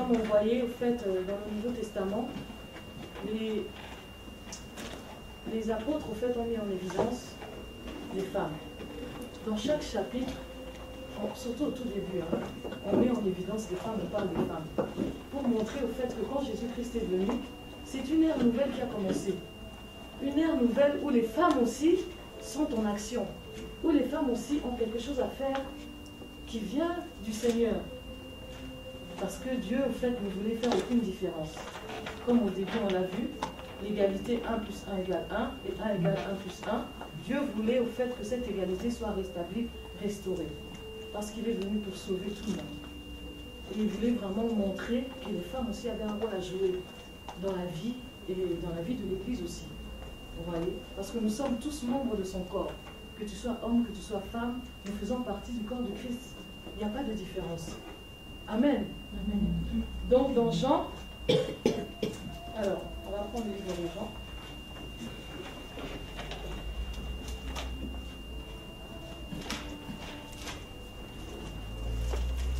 comme on voyait au fait dans le Nouveau Testament, les apôtres au fait ont mis en évidence les femmes. Dans chaque chapitre, surtout au tout début, on met en évidence les femmes, on parle des femmes, pour montrer au fait que quand Jésus-Christ est venu, c'est une ère nouvelle qui a commencé. Une ère nouvelle où les femmes aussi sont en action, où les femmes aussi ont quelque chose à faire qui vient du Seigneur. Parce que Dieu, au fait, ne voulait faire aucune différence. Comme au début, on l'a vu, l'égalité 1 plus 1 égale 1 et 1 égale 1 plus 1. Dieu voulait, au fait, que cette égalité soit rétablie, restaurée. Parce qu'il est venu pour sauver tout le monde. Et il voulait vraiment montrer que les femmes aussi avaient un rôle à jouer dans la vie et dans la vie de l'Église aussi. Vous voyez? Parce que nous sommes tous membres de son corps. Que tu sois homme, que tu sois femme, nous faisons partie du corps de Christ. Il n'y a pas de différence. Amen. Amen. Donc dans Jean, alors on va prendre le livre de Jean.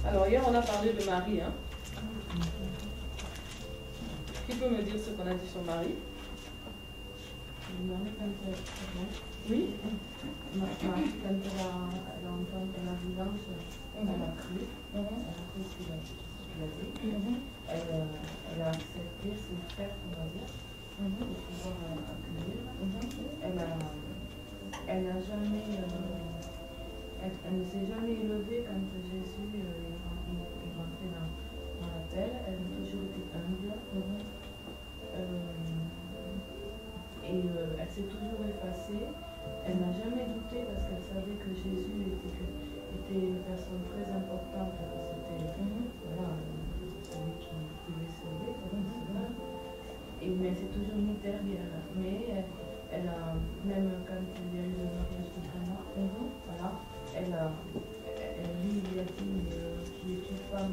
Alors hier on a parlé de Marie. Hein? Qui peut me dire ce qu'on a dit sur Marie? Oui. Marie, quand elle a entendu la violence, elle a cru. Elle a cru ce qu'il a dit. Elle a accepté ses frères, on va dire, pour pouvoir accueillir. Elle n'a jamais, elle ne s'est jamais élevée quand Jésus est rentré dans la terre. Elle a toujours été humble. Et elle s'est toujours effacée. Elle n'a jamais douté parce qu'elle savait que Jésus était une personne très importante. C'était voilà, celui qui pouvait sauver. Mais elle s'est toujours mise derrière. Mais elle a, même quand il y a eu le mariage de Cana, voilà, lui il a dit qu'il est une femme,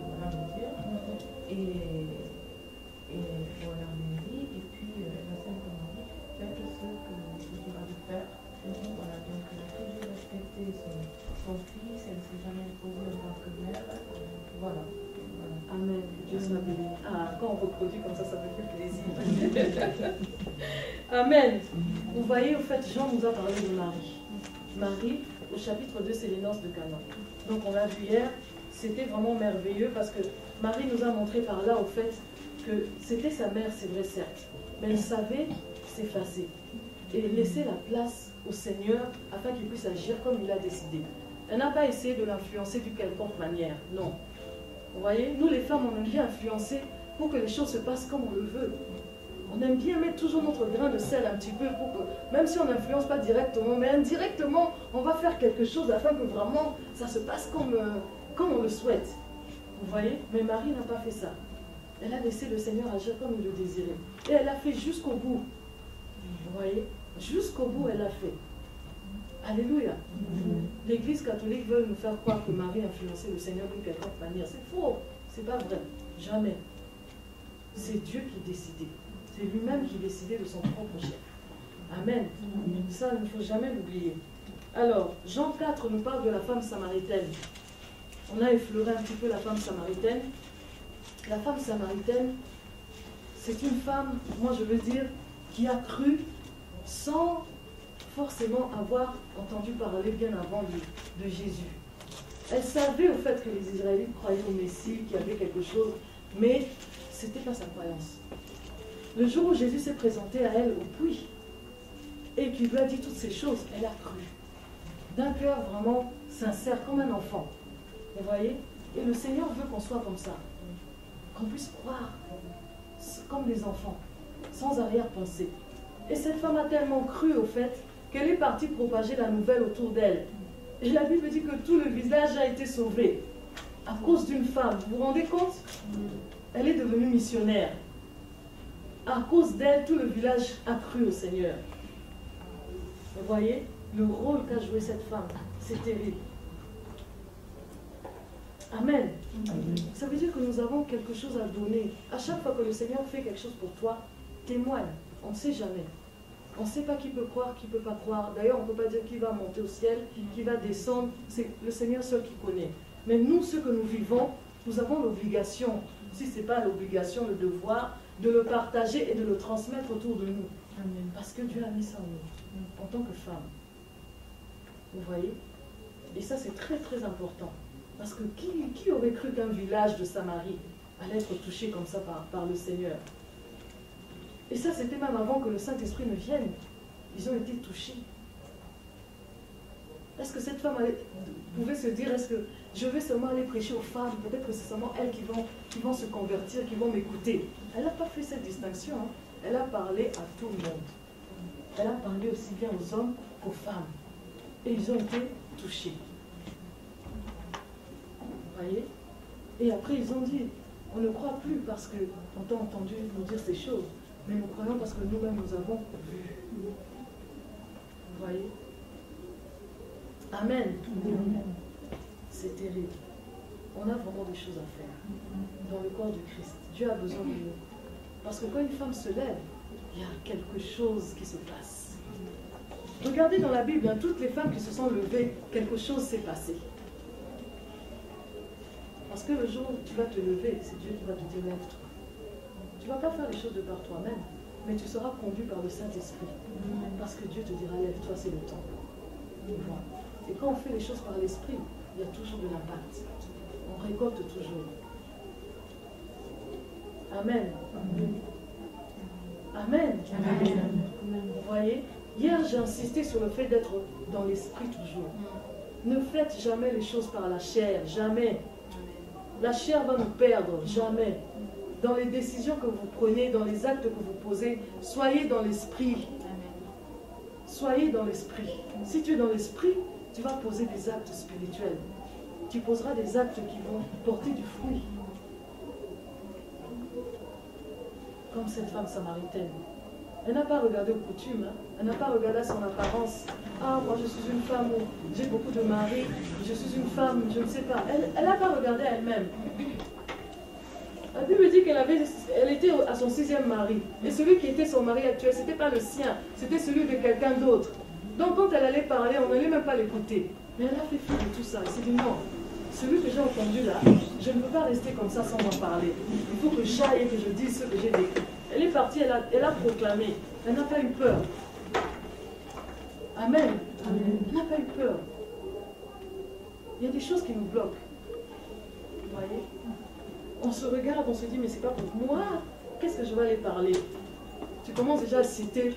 voilà, me dire. Et voilà, elle a dit, et puis elle a simplement dit, faites ce que vous dira de faire. Voilà, donc elle a toujours respecté son fils, elle ne s'est jamais imposée en tant que mère. Voilà. Amen. Dieu soit béni. Ah, quand on reproduit comme ça me fait plaisir. Amen. Vous voyez, au fait, Jean nous a parlé de Marie. Marie, au chapitre 2, c'est les noces de Cana. Donc on l'a vu hier, c'était vraiment merveilleux parce que Marie nous a montré par là, au fait, que c'était sa mère, c'est vrai, certes, mais elle savait s'effacer et laisser la place au Seigneur afin qu'il puisse agir comme il a décidé. Elle n'a pas essayé de l'influencer d'une quelconque manière, non. Vous voyez, nous les femmes, on aime bien influencer pour que les choses se passent comme on le veut. On aime bien mettre toujours notre grain de sel un petit peu pour que, même si on n'influence pas directement, mais indirectement, on va faire quelque chose afin que vraiment ça se passe comme on le souhaite. Vous voyez, mais Marie n'a pas fait ça. Elle a laissé le Seigneur agir comme il le désirait. Et elle a fait jusqu'au bout. Vous voyez? Jusqu'au bout, elle a fait. Alléluia. L'Église catholique veut nous faire croire que Marie influençait le Seigneur d'une quelconque manière. C'est faux. C'est pas vrai. Jamais. C'est Dieu qui décidait. C'est lui-même qui décidait de son propre chef. Amen. Ça, il ne faut jamais l'oublier. Alors, Jean 4 nous parle de la femme samaritaine. On a effleuré un petit peu la femme samaritaine. La femme samaritaine, c'est une femme, moi je veux dire, qui a cru sans forcément avoir entendu parler bien avant de Jésus. Elle savait au fait que les Israélites croyaient au Messie, qu'il y avait quelque chose, mais ce n'était pas sa croyance. Le jour où Jésus s'est présenté à elle au puits et qu'il lui a dit toutes ces choses, elle a cru. D'un cœur vraiment sincère, comme un enfant. Vous voyez? Et le Seigneur veut qu'on soit comme ça. Qu'on puisse croire comme les enfants, sans arrière-pensée. Et cette femme a tellement cru au fait qu'elle est partie propager la nouvelle autour d'elle. Et la Bible dit que tout le village a été sauvé à cause d'une femme. Vous vous rendez compte? Elle est devenue missionnaire. À cause d'elle, tout le village a cru au Seigneur. Vous voyez le rôle qu'a joué cette femme? C'est terrible. Amen. Ça veut dire que nous avons quelque chose à donner. À chaque fois que le Seigneur fait quelque chose pour toi, témoigne. On ne sait jamais. On ne sait pas qui peut croire, qui ne peut pas croire. D'ailleurs, on ne peut pas dire qui va monter au ciel, qui va descendre. C'est le Seigneur seul qui connaît. Mais nous, ce que nous vivons, nous avons l'obligation, si ce n'est pas l'obligation, le devoir, de le partager et de le transmettre autour de nous. Amen. Parce que Dieu a mis ça en nous, en tant que femme. Vous voyez? Et ça, c'est très très important. Parce que qui aurait cru qu'un village de Samarie allait être touché comme ça par le Seigneur? Et ça, c'était même avant que le Saint-Esprit ne vienne. Ils ont été touchés. Est-ce que cette femme pouvait se dire, est-ce que je vais seulement aller prêcher aux femmes? Peut-être que c'est seulement elles qui vont se convertir, qui vont m'écouter. Elle n'a pas fait cette distinction. Hein. Elle a parlé à tout le monde. Elle a parlé aussi bien aux hommes qu'aux femmes. Et ils ont été touchés. Vous voyez? Et après, ils ont dit, on ne croit plus parce qu'on t'a entendu nous dire ces choses. Mais nous croyons parce que nous-mêmes, nous avons vu. Vous voyez? Amen. C'est terrible. On a vraiment des choses à faire dans le corps du Christ. Dieu a besoin de nous. Parce que quand une femme se lève, il y a quelque chose qui se passe. Regardez dans la Bible, hein, toutes les femmes qui se sont levées, quelque chose s'est passé. Parce que le jour où tu vas te lever, c'est Dieu qui va te dire lève-toi. Tu ne vas pas faire les choses de par toi-même, mais tu seras conduit par le Saint-Esprit. Parce que Dieu te dira lève-toi, c'est le temps. Voilà. Et quand on fait les choses par l'Esprit, il y a toujours de l'impact. On récolte toujours. Amen. Amen. Amen. Vous voyez, hier j'ai insisté sur le fait d'être dans l'Esprit toujours. Ne faites jamais les choses par la chair, jamais. La chair va nous perdre, jamais. Dans les décisions que vous prenez, dans les actes que vous posez, soyez dans l'Esprit. Soyez dans l'Esprit. Si tu es dans l'Esprit, tu vas poser des actes spirituels. Tu poseras des actes qui vont porter du fruit. Comme cette femme samaritaine. Elle n'a pas regardé aux coutumes. Hein. Elle n'a pas regardé à son apparence. Ah, moi je suis une femme où j'ai beaucoup de maris. Je suis une femme, je ne sais pas. Elle n'a pas regardé à elle-même. La Bible dit qu'elle était à son 6e mari. Et celui qui était son mari actuel, ce n'était pas le sien. C'était celui de quelqu'un d'autre. Donc quand elle allait parler, on n'allait même pas l'écouter. Mais elle a fait fi de tout ça. Elle s'est dit non. Celui que j'ai entendu là, je ne peux pas rester comme ça sans en parler. Il faut que j'aille et que je dise ce que j'ai vécu. Elle est partie, elle a proclamé. Elle n'a pas eu peur. Amen. Amen. Elle n'a pas eu peur. Il y a des choses qui nous bloquent. Vous voyez? On se regarde, on se dit, mais c'est pas pour moi. Qu'est-ce que je vais aller parler? Tu commences déjà à citer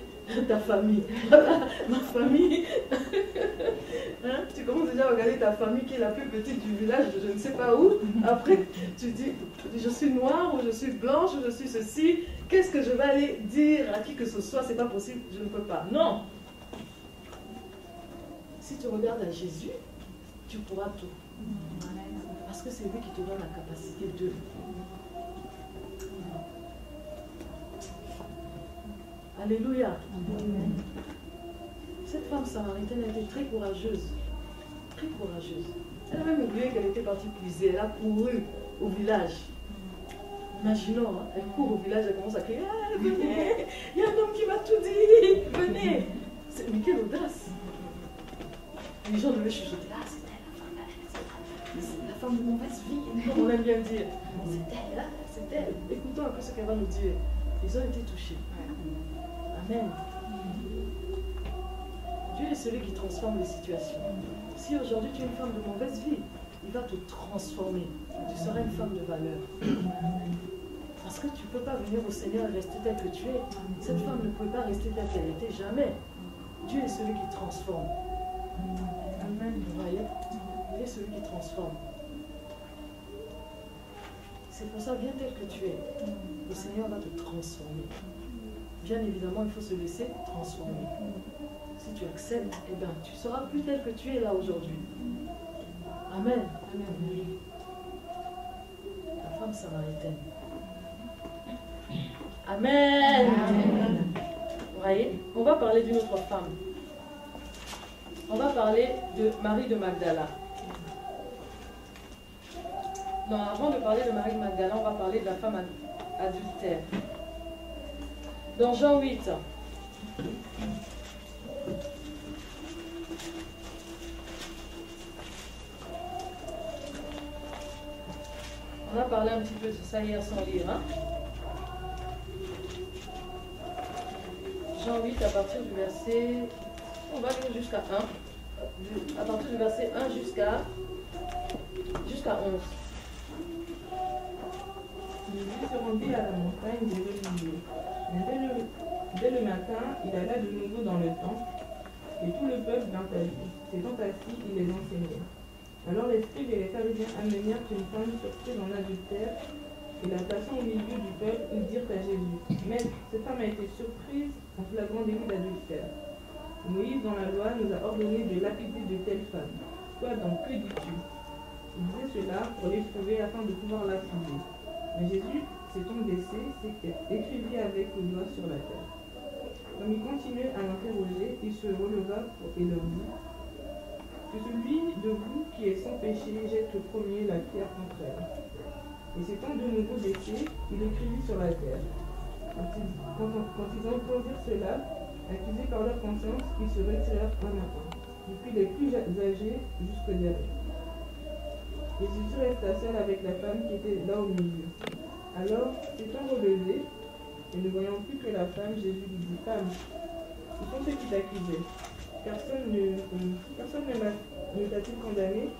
ta famille. Ma famille. Hein? Tu commences déjà à regarder ta famille qui est la plus petite du village, je ne sais pas où. Après, tu dis, je suis noire, ou je suis blanche, ou je suis ceci. Qu'est-ce que je vais aller dire à qui que ce soit? C'est pas possible, je ne peux pas. Non. Si tu regardes à Jésus, tu pourras tout. Parce que c'est lui qui te donne la capacité de. Alléluia. Cette femme samaritaine a été très courageuse. Très courageuse. Elle a même oublié qu'elle était partie puiser. Elle a couru au village. Imaginons, hein, elle court au village, elle commence à crier, ah, venez, il y a un homme qui m'a tout dit, venez. Mais quelle audace. Les gens devaient chuchoter, ah, c'est elle, la femme de mauvaise vie, comme on aime bien dire. C'est elle, hein, c'est elle. Écoutons un peu ce qu'elle va nous dire. Ils ont été touchés. Amen. Dieu est celui qui transforme les situations. Si aujourd'hui tu es une femme de mauvaise vie, il va te transformer. Tu seras une femme de valeur. Parce que tu ne peux pas venir au Seigneur et rester telle que tu es. Cette femme ne pouvait pas rester telle qu'elle était, jamais. Dieu est celui qui transforme. Amen. Vous voyez? Il est celui qui transforme. C'est pour ça, viens tel que tu es. Le Seigneur va te transformer. Bien évidemment, il faut se laisser transformer. Si tu acceptes, eh bien, tu seras plus tel que tu es là aujourd'hui. Amen. Amen. La femme samaritaine. Amen. Amen. Vous voyez, on va parler d'une autre femme. On va parler de Marie de Magdala. Non, avant de parler de Marie de Magdala, on va parler de la femme adultère. Dans Jean 8. On a parlé un petit peu de ça hier sans lire. Hein? Jean 8 à partir du verset... On va lire jusqu'à 1. À partir du verset 1 jusqu'à 11. Jésus se rendit à la montagne des Oliviers. Dès le matin, il alla de nouveau dans le temple, et tout le peuple vint à lui. S'étant assis, il les enseignait. Alors les scribes et les pharisiens amenèrent une femme surprise en adultère, et la plaçant au milieu du peuple, ils dirent à Jésus, « Maître, cette femme a été surprise en flagrant délit d'adultère. Moïse, dans la loi, nous a ordonné de lapider de telles femmes. Toi donc, que dis-tu » Il disait cela pour l'éprouver afin de pouvoir l'accuser. Mais Jésus, s'étant baissé, écrivit avec le doigt sur la terre. Comme il continuait à l'interroger, il se releva et leur dit, que celui de vous qui est sans péché jette le premier la pierre contre elle. Et s'étant de nouveau baissé, il écrivit sur la terre. Quand ils entendirent cela, accusés par leur conscience, ils se retirèrent un à un, depuis les plus âgés jusqu'au dernier. Et Jésus resta seul avec la femme qui était là au milieu. Alors, s'étant relevé, et ne voyant plus que la femme, Jésus lui dit, « Femme, ce sont ceux qui t'accusaient. Personne ne t'a-t-il condamné ?»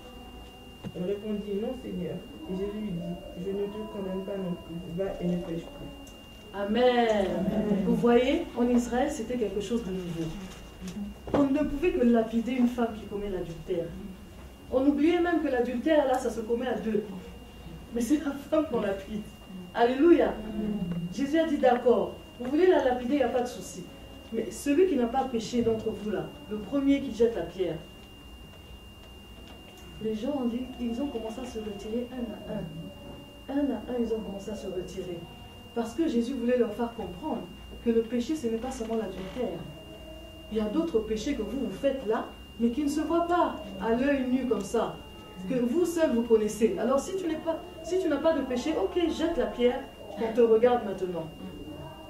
Elle répondit, « Non, Seigneur. » Et Jésus lui dit, « Je ne te condamne pas non plus. Va et ne pêche plus. » Amen. Amen. Vous voyez, en Israël, c'était quelque chose de nouveau. On ne pouvait que lapider une femme qui commet l'adultère. On oubliait même que l'adultère, là, ça se commet à deux. Mais c'est la femme qu'on lapide. Alléluia. Jésus a dit, d'accord, vous voulez la lapider, il n'y a pas de souci. Mais celui qui n'a pas péché d'entre vous, là, le premier qui jette la pierre, les gens ont dit, ils ont commencé à se retirer un à un. Un à un, ils ont commencé à se retirer. Parce que Jésus voulait leur faire comprendre que le péché, ce n'est pas seulement l'adultère. Il y a d'autres péchés que vous faites là, mais qui ne se voient pas à l'œil nu comme ça, que vous seul vous connaissez. Alors si tu n'as pas de péché, ok, jette la pierre, on te regarde maintenant.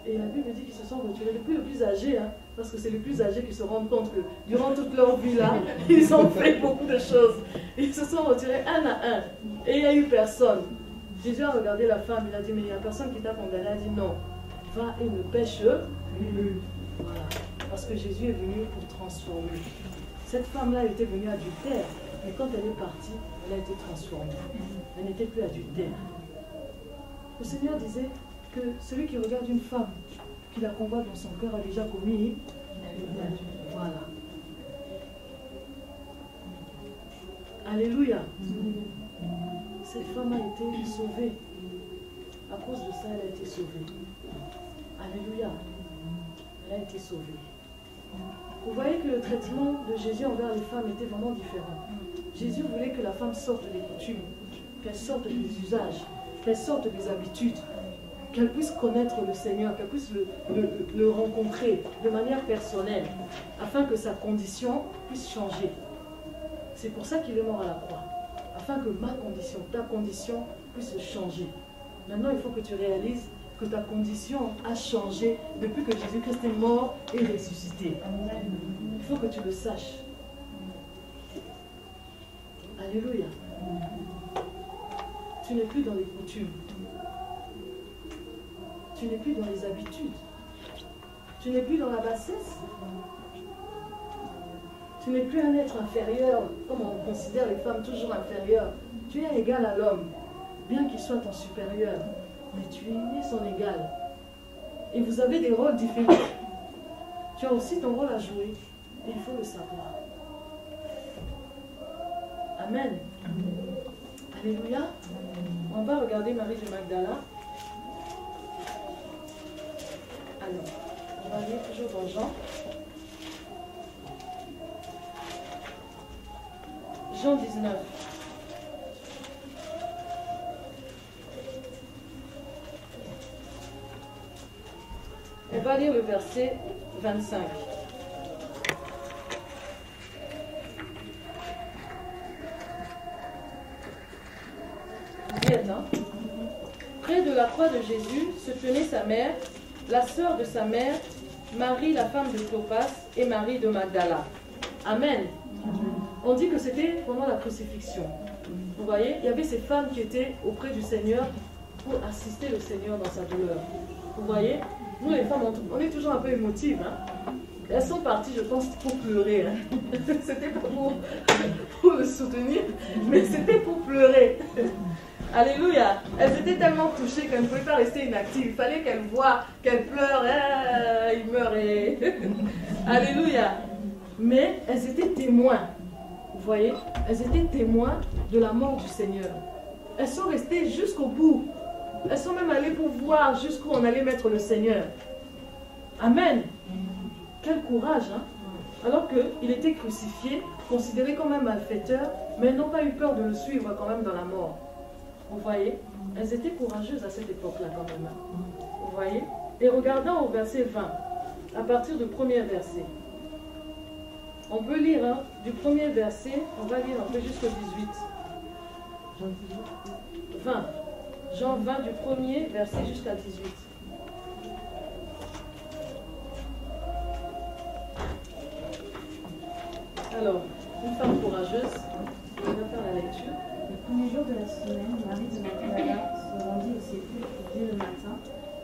Et la Bible dit qu'ils se sont retirés depuis le plus âgé, hein, parce que c'est les plus âgés qui se rendent compte que durant toute leur vie là, ils ont fait beaucoup de choses. Ils se sont retirés un à un, et il n'y a eu personne. Jésus a regardé la femme, il a dit, mais il n'y a personne qui t'a condamné. Elle a dit, non, va et ne pêche plus. Voilà, parce que Jésus est venu pour transformer. Cette femme-là était venue adultère, mais quand elle est partie, elle a été transformée. Elle n'était plus adultère. Le Seigneur disait que celui qui regarde une femme, qui la convoite dans son cœur, a déjà commis. Voilà. Alléluia. Cette femme a été sauvée. À cause de ça, elle a été sauvée. Alléluia. Elle a été sauvée. Vous voyez que le traitement de Jésus envers les femmes était vraiment différent. Jésus voulait que la femme sorte des coutumes, qu'elle sorte des usages, qu'elle sorte des habitudes, qu'elle puisse connaître le Seigneur, qu'elle puisse le rencontrer de manière personnelle, afin que sa condition puisse changer. C'est pour ça qu'il est mort à la croix, afin que ma condition, ta condition puisse changer. Maintenant, il faut que tu réalises que ta condition a changé depuis que Jésus-Christ est mort et ressuscité. Il faut que tu le saches. Alléluia. Tu n'es plus dans les coutumes. Tu n'es plus dans les habitudes. Tu n'es plus dans la bassesse. Tu n'es plus un être inférieur, comme on considère les femmes toujours inférieures. Tu es égal à l'homme, bien qu'il soit ton supérieur. Mais tu es son égal. Et vous avez des rôles différents. Tu as aussi ton rôle à jouer. Et il faut le savoir. Amen. Alléluia. On va regarder Marie de Magdala. Alors, on va aller toujours dans Jean. Jean 19. On va lire le verset 25. Vous y êtes, hein? Près de la croix de Jésus se tenait sa mère, la sœur de sa mère, Marie, la femme de Clopas, et Marie de Magdala. Amen. On dit que c'était pendant la crucifixion. Vous voyez, il y avait ces femmes qui étaient auprès du Seigneur pour assister le Seigneur dans sa douleur. Vous voyez, nous les femmes, on est toujours un peu émotives. Hein? Elles sont parties, je pense, pour pleurer. Hein? C'était pas pour le soutenir, mais c'était pour pleurer. Alléluia. Elles étaient tellement touchées qu'elles ne pouvaient pas rester inactives. Il fallait qu'elles voient, qu'elles pleurent. Il meurt. Alléluia. Mais elles étaient témoins. Vous voyez, elles étaient témoins de la mort du Seigneur. Elles sont restées jusqu'au bout. Elles sont même allées pour voir jusqu'où on allait mettre le Seigneur. Amen. Quel courage, hein? Alors qu'il était crucifié, considéré comme un malfaiteur, mais elles n'ont pas eu peur de le suivre quand même dans la mort. Vous voyez, elles étaient courageuses à cette époque-là quand même. Vous voyez? Et regardons au verset 20, à partir du premier verset. On peut lire hein, du premier verset, on va lire un peu jusqu'au 18. 20. Jean 20 du premier verset jusqu'à 18. Alors, une femme courageuse, on va faire la lecture. Le premier jour de la semaine, Marie de Magdala se rendit au sépulcre dès le matin,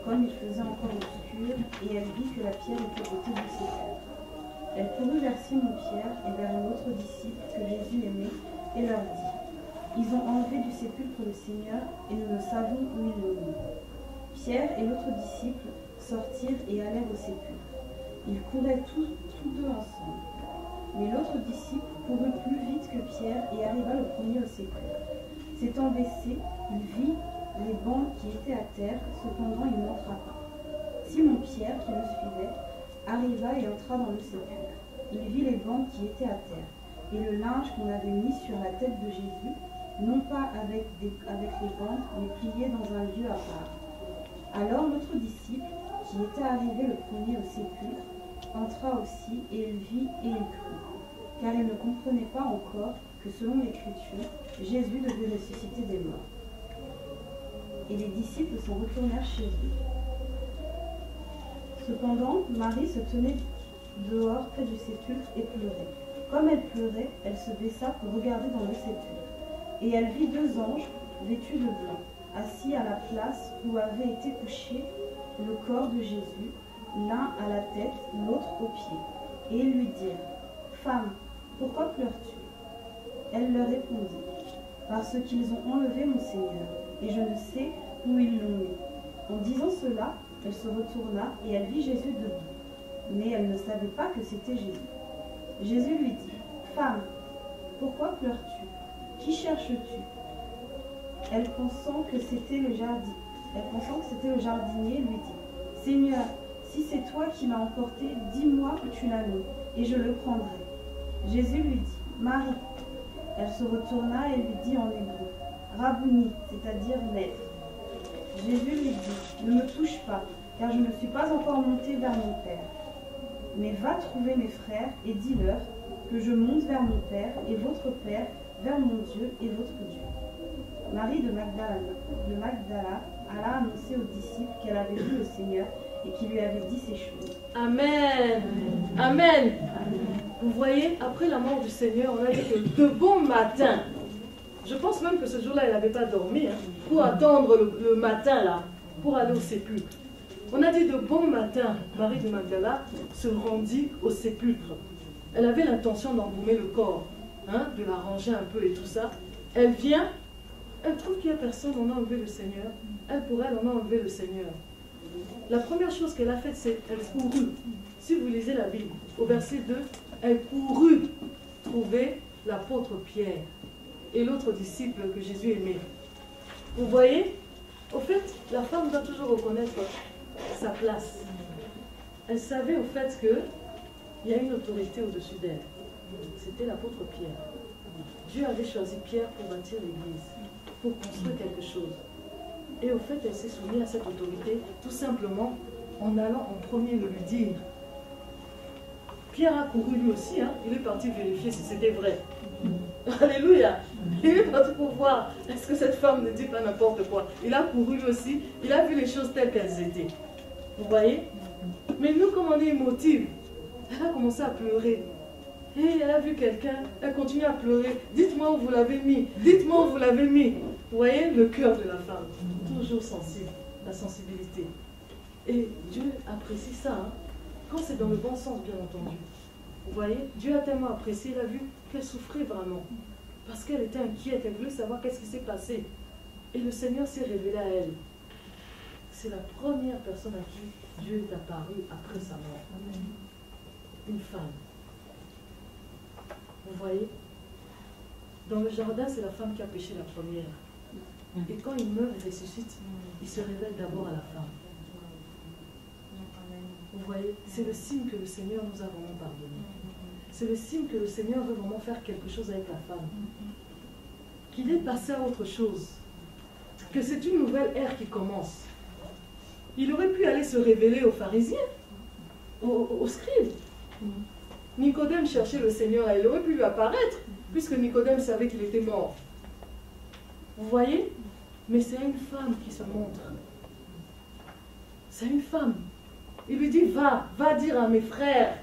comme il faisait encore obscur, et elle vit que la pierre était ôtée du sépulcre. Elle courut vers Simon-Pierre et vers un autre disciple que Jésus aimait, et leur dit: Ils ont enlevé du sépulcre le Seigneur, et nous ne savons où ils l'ont mis. Pierre et l'autre disciple sortirent et allèrent au sépulcre. Ils couraient tous deux ensemble. Mais l'autre disciple courut plus vite que Pierre et arriva le premier au sépulcre. S'étant baissé, il vit les bancs qui étaient à terre, cependant il n'entra pas. Simon-Pierre, qui le suivait, arriva et entra dans le sépulcre. Il vit les bancs qui étaient à terre, et le linge qu'on avait mis sur la tête de Jésus, non pas avec les bandes, mais plié dans un lieu à part. Alors l'autre disciple, qui était arrivé le premier au sépulcre, entra aussi, et il vit et il crut, car il ne comprenait pas encore que selon l'Écriture, Jésus devait ressusciter des morts. Et les disciples s'en retournèrent chez eux. Cependant, Marie se tenait dehors près du sépulcre et pleurait. Comme elle pleurait, elle se baissa pour regarder dans le sépulcre. Et elle vit deux anges, vêtus de blanc, assis à la place où avait été couché le corps de Jésus, l'un à la tête, l'autre aux pieds. Et ils lui dirent: Femme, pourquoi pleures-tu? Elle leur répondit: Parce qu'ils ont enlevé mon Seigneur, et je ne sais où ils l'ont mis. En disant cela, elle se retourna et elle vit Jésus debout. Mais elle ne savait pas que c'était Jésus. Jésus lui dit: Femme, pourquoi pleures-tu? Qui cherches-tu? Elle pensant que c'était le jardinier, lui dit: Seigneur, si c'est toi qui l'as emporté, dis-moi où tu l'as mis, et je le prendrai. Jésus lui dit: Marie. Elle se retourna et lui dit en hébreu: Rabouni, c'est-à-dire maître. Jésus lui dit: Ne me touche pas, car je ne suis pas encore monté vers mon Père. Mais va trouver mes frères et dis-leur que je monte vers mon Père et votre Père, vers mon Dieu et votre Dieu. Marie de Magdala alla annoncer aux disciples qu'elle avait vu le Seigneur et qu'il lui avait dit ces choses. Amen. Amen. Vous voyez, après la mort du Seigneur, on a dit que de bon matin, je pense même que ce jour-là, elle n'avait pas dormi, hein, pour attendre le matin, là, pour aller au sépulcre. On a dit de bon matin, Marie de Magdala se rendit au sépulcre. Elle avait l'intention d'embaumer le corps, hein, de l'arranger un peu et tout ça. Elle vient, elle trouve qu'il n'y a personne, on a enlevé le Seigneur. Elle, pour elle, on a enlevé le Seigneur. La première chose qu'elle a faite, c'est qu'elle courut. Si vous lisez la Bible, au verset 2, elle courut trouver l'apôtre Pierre et l'autre disciple que Jésus aimait. Vous voyez, au fait, la femme doit toujours reconnaître sa place. Elle savait au fait qu'il y a une autorité au-dessus d'elle. C'était l'apôtre Pierre. Dieu avait choisi Pierre pour bâtir l'église, pour construire quelque chose. Et au fait, elle s'est soumise à cette autorité tout simplement en allant en premier le lui dire. Pierre a couru lui aussi, hein? Il est parti vérifier si c'était vrai. Alléluia. Il est parti pour voir, est-ce que cette femme ne dit pas n'importe quoi. Il a couru lui aussi, il a vu les choses telles qu'elles étaient. Vous voyez? Mais nous, comme on est émotifs, elle a commencé à pleurer. Et elle a vu quelqu'un, elle continue à pleurer. Dites-moi où vous l'avez mis. Dites-moi où vous l'avez mis. Vous voyez le cœur de la femme. Toujours sensible, la sensibilité. Et Dieu apprécie ça. Hein, quand c'est dans le bon sens, bien entendu. Vous voyez, Dieu a tellement apprécié, il a vu qu'elle souffrait vraiment. Parce qu'elle était inquiète, elle voulait savoir qu'est-ce qui s'est passé. Et le Seigneur s'est révélé à elle. C'est la première personne à qui Dieu est apparu après sa mort. Une femme. Vous voyez? Dans le jardin, c'est la femme qui a péché la première. Et quand il meurt et ressuscite, il se révèle d'abord à la femme. Vous voyez? C'est le signe que le Seigneur nous a vraiment pardonné. C'est le signe que le Seigneur veut vraiment faire quelque chose avec la femme. Qu'il est passé à autre chose. Que c'est une nouvelle ère qui commence. Il aurait pu aller se révéler aux pharisiens, aux scribes. Nicodème cherchait le Seigneur et il aurait pu lui apparaître, puisque Nicodème savait qu'il était mort. Vous voyez? Mais c'est une femme qui se montre. C'est une femme. Il lui dit, va dire à mes frères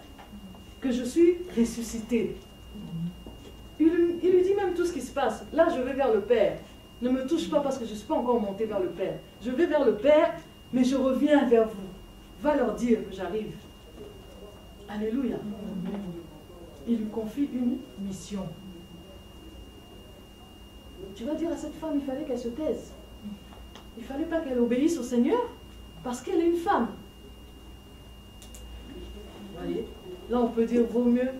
que je suis ressuscité. Il lui dit même tout ce qui se passe. Là, je vais vers le Père. Ne me touche pas parce que je ne suis pas encore monté vers le Père. Je vais vers le Père, mais je reviens vers vous. Va leur dire que j'arrive. Alléluia. Il lui confie une mission. Tu vas dire à cette femme, il fallait qu'elle se taise. Il ne fallait pas qu'elle obéisse au Seigneur parce qu'elle est une femme. Vous voyez? Là, on peut dire, vaut mieux,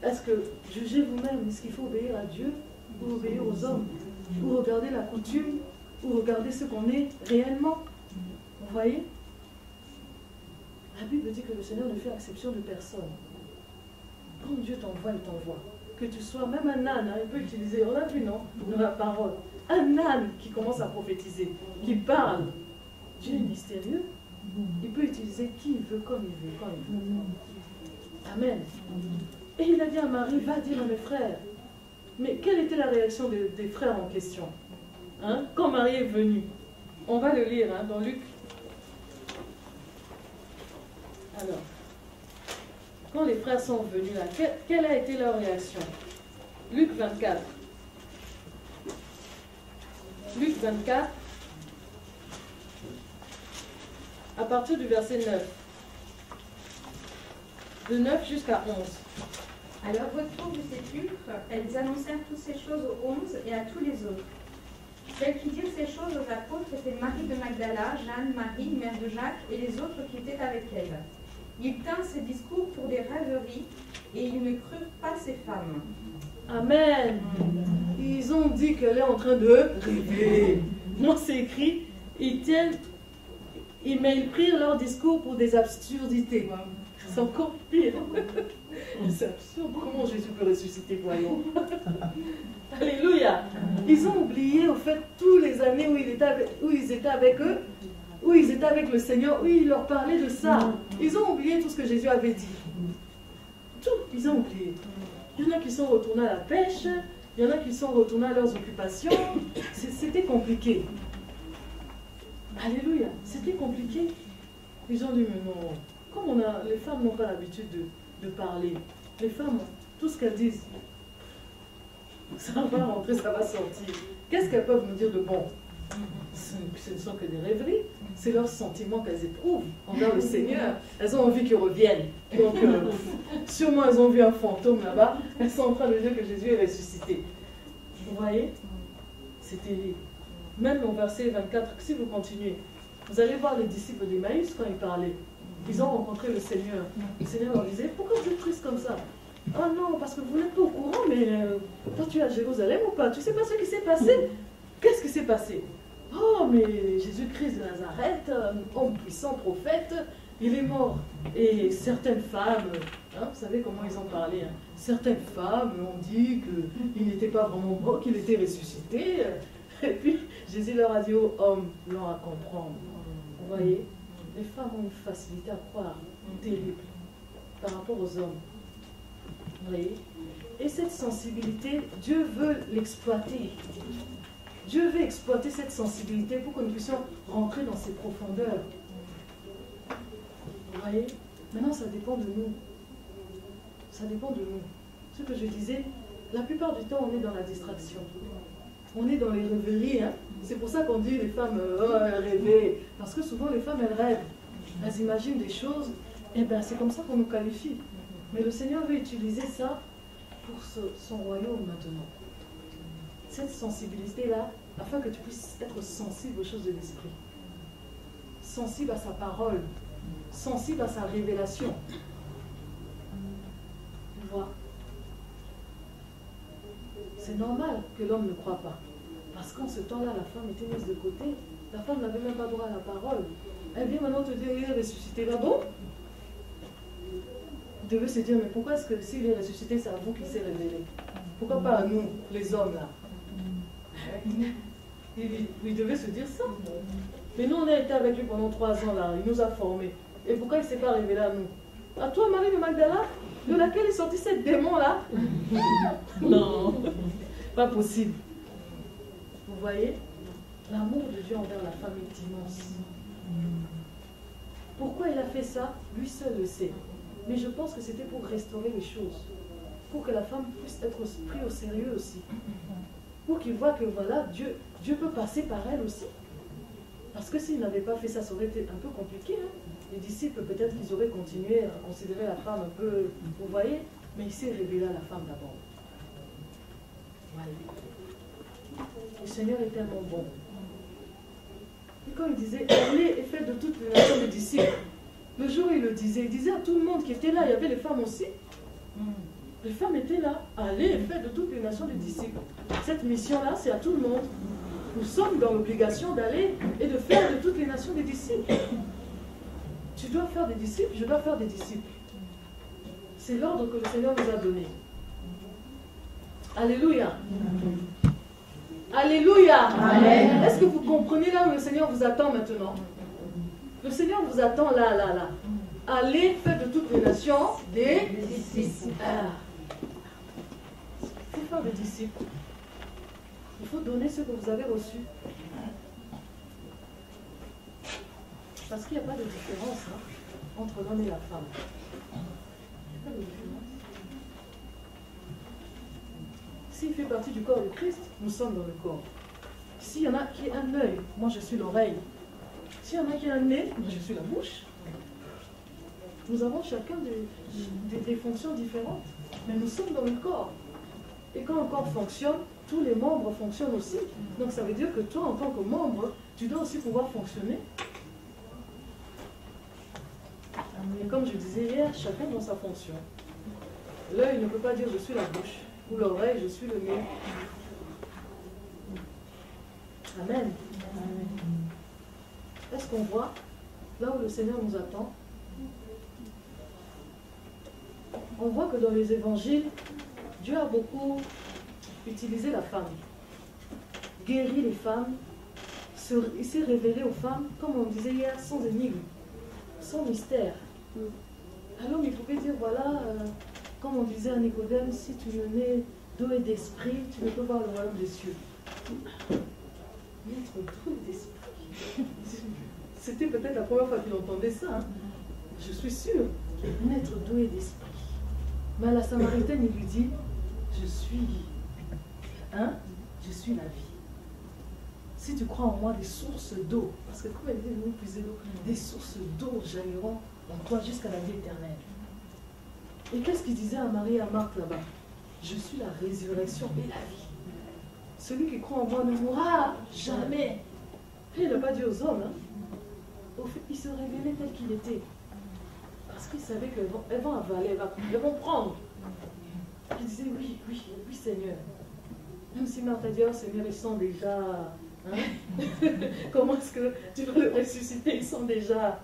est-ce que jugez vous-même, est-ce qu'il faut obéir à Dieu ou obéir aux hommes? Ou regarder la coutume, ou regarder ce qu'on est réellement? Vous voyez? La Bible dit que le Seigneur ne fait exception de personne. Quand Dieu t'envoie, il t'envoie. Que tu sois, même un âne, hein, il peut utiliser, on a vu, non? Dans la parole. Un âne qui commence à prophétiser, qui parle. Dieu est mystérieux. Il peut utiliser qui il veut, comme il veut, quand il veut. Amen. Et il a dit à Marie, va dire à mes frères. Mais quelle était la réaction des frères en question, hein, quand Marie est venue? On va le lire, hein, dans Luc. Alors, quand les frères sont venus là, quelle a été leur réaction? Luc 24. Luc 24, à partir du verset 9. De 9 jusqu'à 11. À leur retour du sépulcre, elles annoncèrent toutes ces choses aux 11 et à tous les autres. Celles qui dirent ces choses aux apôtres étaient Marie de Magdala, Jeanne, Marie, mère de Jacques, et les autres qui étaient avec elle. Ils tinrent ces discours pour des rêveries, et ils ne crurent pas ces femmes. Amen. Ils ont dit qu'elle est en train de rêver. Non, c'est écrit, mais ils prirent leur discours pour des absurdités. C'est encore pire. C'est absurde. Comment Jésus peut ressusciter, voyons. Alléluia. Ils ont oublié, au fait, toutes les années où ils étaient avec eux, où ils étaient avec le Seigneur, où il leur parlait de ça. Ils ont oublié tout ce que Jésus avait dit. Tout, ils ont oublié. Il y en a qui sont retournés à la pêche, il y en a qui sont retournés à leurs occupations. C'était compliqué. Alléluia. C'était compliqué. Ils ont dit, mais non. Comme les femmes n'ont pas l'habitude de parler, les femmes, tout ce qu'elles disent, ça va rentrer, ça va sortir. Qu'est-ce qu'elles peuvent nous dire de bon? Ce ne sont que des rêveries, c'est leurs sentiments qu'elles éprouvent envers le Seigneur. Elles ont envie qu'il revienne. Donc, sûrement elles ont vu un fantôme là-bas, elles sont en train de dire que Jésus est ressuscité. Vous voyez? C'est terrible. Même au verset 24, si vous continuez, vous allez voir les disciples d'Emmaüs quand ils parlaient. Ils ont rencontré le Seigneur. Le Seigneur leur disait, pourquoi vous êtes triste comme ça? Ah non, parce que vous n'êtes pas au courant, mais toi tu es à Jérusalem ou pas? Tu ne sais pas ce qui s'est passé? Qu'est-ce qui s'est passé? Oh, mais Jésus-Christ de Nazareth, homme puissant, prophète, il est mort. Et certaines femmes, hein, vous savez comment ils ont parlé, hein, certaines femmes ont dit qu'il n'était pas vraiment mort, qu'il était ressuscité. Et puis Jésus leur a dit aux hommes, l'ont à comprendre. Vous voyez? Les femmes ont une facilité à croire terrible par rapport aux hommes. Vous voyez? Et cette sensibilité, Dieu veut l'exploiter. Dieu veut exploiter cette sensibilité pour que nous puissions rentrer dans ses profondeurs. Vous voyez? Maintenant, ça dépend de nous. Ça dépend de nous. ce que je disais, la plupart du temps, on est dans la distraction. On est dans les rêveries. Hein? C'est pour ça qu'on dit les femmes rêver. Parce que souvent, les femmes, elles rêvent. Elles imaginent des choses. Et bien, c'est comme ça qu'on nous qualifie. Mais le Seigneur veut utiliser ça pour son royaume maintenant. Cette sensibilité-là, afin que tu puisses être sensible aux choses de l'esprit. Sensible à sa parole. Sensible à sa révélation. Tu vois? C'est normal que l'homme ne croit pas. Parce qu'en ce temps-là, la femme était mise de côté. La femme n'avait même pas droit à la parole. Elle vient maintenant te dire, il est ressuscité là-bas. Tu devais se dire, mais pourquoi est-ce que s'il est ressuscité, c'est à vous qu'il s'est révélé? Pourquoi pas à nous, les hommes là? Il devait se dire ça. Mais nous, on a été avec lui pendant 3 ans là. Il nous a formés. Et pourquoi il ne s'est pas révélé à nous? À toi, Marie de Magdala, de laquelle est sorti cette démon là? Non, pas possible. Vous voyez, l'amour de Dieu envers la femme est immense. Pourquoi il a fait ça? Lui seul le sait. Mais je pense que c'était pour restaurer les choses. Pour que la femme puisse être prise au sérieux aussi. Pour qu'il voit que voilà, Dieu peut passer par elle aussi. Parce que s'il n'avait pas fait ça, ça aurait été un peu compliqué. Hein? Les disciples, peut-être qu'ils auraient continué à considérer la femme un peu, vous voyez, mais il s'est révélé à la femme d'abord. Voilà. Le Seigneur est tellement bon. Et quand il disait, allez et faites de toutes les nations des disciples, le jour où il le disait, il disait à tout le monde qui était là, il y avait les femmes aussi. Les femmes étaient là, allez et faites de toutes les nations des disciples. Cette mission-là, c'est à tout le monde. Nous sommes dans l'obligation d'aller et de faire de toutes les nations des disciples. Tu dois faire des disciples, je dois faire des disciples. C'est l'ordre que le Seigneur nous a donné. Alléluia. Alléluia. Amen. Est-ce que vous comprenez là où le Seigneur vous attend maintenant? Le Seigneur vous attend là, là, là. Allez, faites de toutes les nations des disciples. Il faut faire des disciples. Il faut donner ce que vous avez reçu. Parce qu'il n'y a pas de différence entre l'homme et la femme. Il n'y a pas de différence. S'il fait partie du corps de Christ, nous sommes dans le corps. S'il y en a qui a un œil, moi je suis l'oreille. S'il y en a qui a un nez, moi je suis la bouche. Nous avons chacun des fonctions différentes. Mais nous sommes dans le corps. Et quand un corps fonctionne, tous les membres fonctionnent aussi. Donc ça veut dire que toi, en tant que membre, tu dois aussi pouvoir fonctionner. Et comme je disais hier, chacun dans sa fonction. L'œil ne peut pas dire je suis la bouche, ou l'oreille, je suis le nez. Amen. Est-ce qu'on voit là où le Seigneur nous attend? On voit que dans les évangiles, Dieu a beaucoup utilisé la femme, guéri les femmes, il s'est révélé aux femmes, comme on disait hier, sans énigme, sans mystère. À l'homme, il pouvait dire, voilà, comme on disait à Nicodème, si tu ne nais d'eau et d'esprit, tu ne peux voir le royaume des cieux. Naître d'eau et d'esprit. C'était peut-être la première fois qu'il entendait ça. Hein. Je suis sûre. Naître d'eau et d'esprit. Mais à la Samaritaine, il lui dit, je suis la vie. Si tu crois en moi, des sources d'eau, parce que comme elle dit, nous puiser l'eau, des sources d'eau jailliront en toi jusqu'à la vie éternelle. Et qu'est-ce qu'il disait à Marie et à Marthe là-bas? Je suis la résurrection et la vie. Celui qui croit en moi ne mourra jamais. Et il n'a pas dit aux hommes. Hein. Au fait, il se révélait tel qu'il était. Parce qu'il savait qu'elles vont avaler, elles vont prendre. Il disait oui, oui, oui Seigneur. Même si Marthe a dit, oh Seigneur, ils sont déjà... Hein? Comment est-ce que tu vas le ressusciter? Ils sont déjà...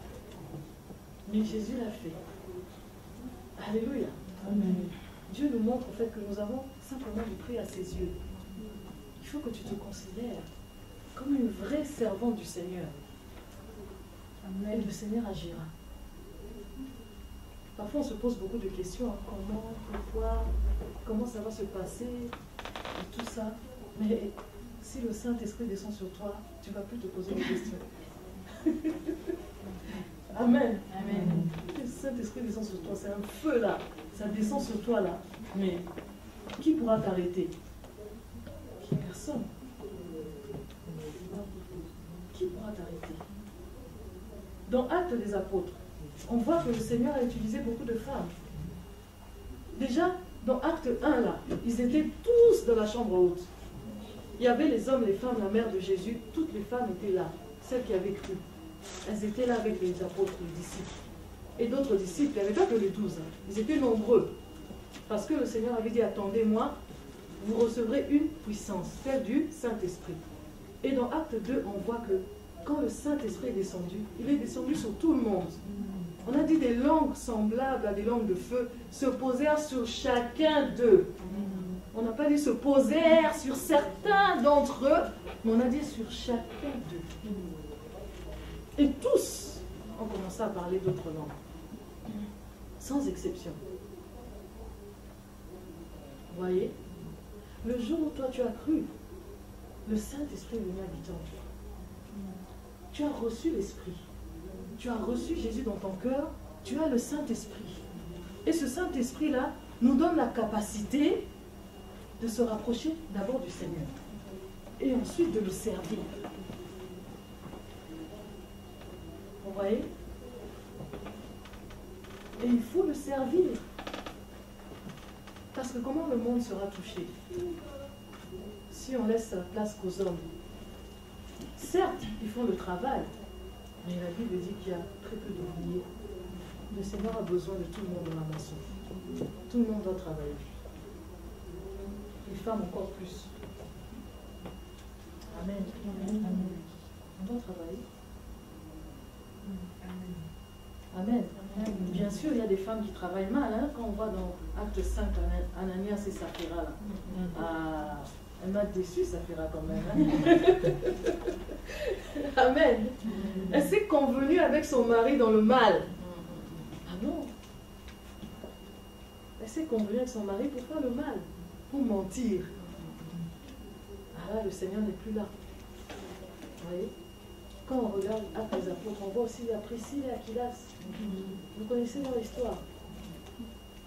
Mais Jésus l'a fait. Alléluia. Amen. Dieu nous montre en fait que nous avons simplement du prix à ses yeux. Il faut que tu te considères comme une vraie servante du Seigneur. Amen. Et le Seigneur agira. Parfois on se pose beaucoup de questions. Hein. Comment, pourquoi, comment ça va se passer, et tout ça. Mais si le Saint-Esprit descend sur toi, tu ne vas plus te poser de questions. Amen. Amen. Le Saint-Esprit descend sur toi, c'est un feu là. Ça descend sur toi là. Mais qui pourra t'arrêter? Personne. Qui pourra t'arrêter? Dans Actes des Apôtres, on voit que le Seigneur a utilisé beaucoup de femmes. Déjà, dans Acte 1, là, ils étaient tous dans la chambre haute. Il y avait les hommes, les femmes, la mère de Jésus, toutes les femmes étaient là, celles qui avaient cru. Elles étaient là avec les apôtres, les disciples. Et d'autres disciples, il n'y avait pas que les 12, hein. Ils étaient nombreux. Parce que le Seigneur avait dit, attendez-moi, vous recevrez une puissance, celle du Saint-Esprit. Et dans Acte 2, on voit que quand le Saint-Esprit est descendu, il est descendu sur tout le monde. On a dit des langues semblables à des langues de feu se posèrent sur chacun d'eux. On n'a pas dit se posèrent sur certains d'entre eux, mais on a dit sur chacun d'eux. Et tous ont commencé à parler d'autres langues. Sans exception. Vous voyez? Le jour où toi tu as cru, le Saint-Esprit est venu habiter en toi. Tu as reçu l'Esprit. Tu as reçu Jésus dans ton cœur. Tu as le Saint-Esprit. Et ce Saint-Esprit-là nous donne la capacité de se rapprocher d'abord du Seigneur. Et ensuite de le servir. Vous voyez? Et il faut le servir. Parce que comment le monde sera touché si on laisse la place qu'aux hommes? Certes, ils font le travail, mais la Bible dit qu'il y a très peu d'ouvriers. Le Seigneur a besoin de tout le monde dans la maison. Tout le monde doit travailler. Les femmes encore plus. Amen. Amen. On doit travailler. Amen. Amen. Bien sûr, il y a des femmes qui travaillent mal. Hein, quand on voit dans Acte 5, Ananias et Saphira, là. Ah, elle m'a déçue, Saphira, quand même. Hein. Amen. Elle s'est convenue avec son mari dans le mal. Ah non. Elle s'est convenue avec son mari pour faire le mal, pour mentir. Ah là, le Seigneur n'est plus là. Vous voyez? Quand on regarde Actes des Apôtres, on voit aussi Priscille et Aquilas. Vous connaissez leur histoire.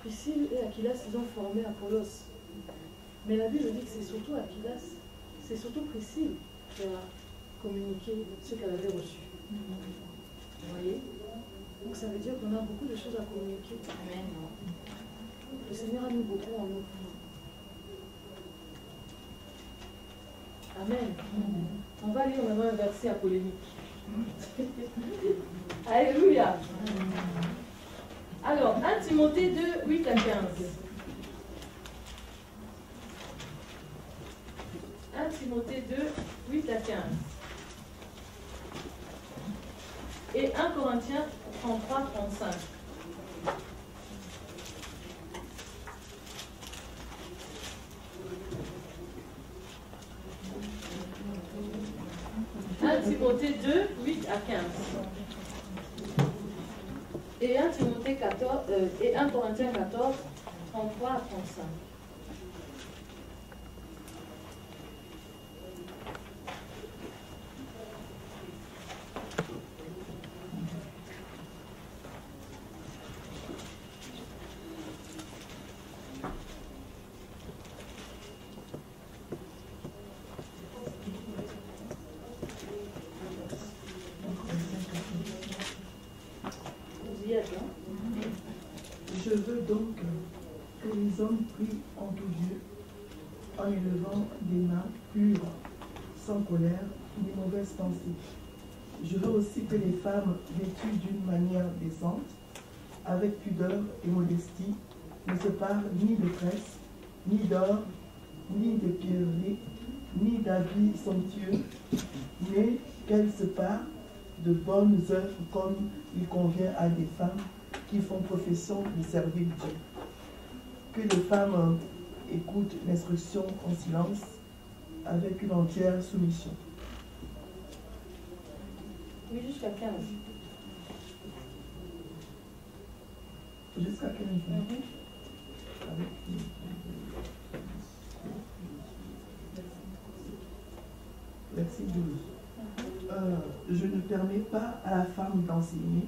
Priscille et Aquilas, ils ont formé Apollos. Mais la Bible dit que c'est surtout Aquilas, c'est surtout Priscille qui a communiqué ce qu'elle avait reçu. Vous voyez? Donc ça veut dire qu'on a beaucoup de choses à communiquer. Amen. Le Seigneur a mis beaucoup en nous. Amen. On va lire maintenant un verset à polémique. Alléluia. Alors, 1 Timothée 2, 8 à 15. 1 Timothée 2, 8 à 15. Et 1 Corinthiens 33, 35. Timothée 2, 8 à 15. Et 1 Timothée 14, et 1 Corinthiens 14, 33 à 35. Je veux donc que les hommes prient en tout Dieu, en élevant des mains pures, sans colère ni mauvaise pensée. Je veux aussi que les femmes, vêtues d'une manière décente, avec pudeur et modestie, ne se parlent ni de tresse, ni d'or, ni de pierreries, ni d'habits somptueux, mais qu'elles se parlent de bonnes œuvres comme il convient à des femmes qui font profession de servir Dieu. Que les femmes écoutent l'instruction en silence avec une entière soumission. Oui, jusqu'à 15. Jusqu'à 15 ans. Verset 12. Je ne permets pas à la femme d'enseigner,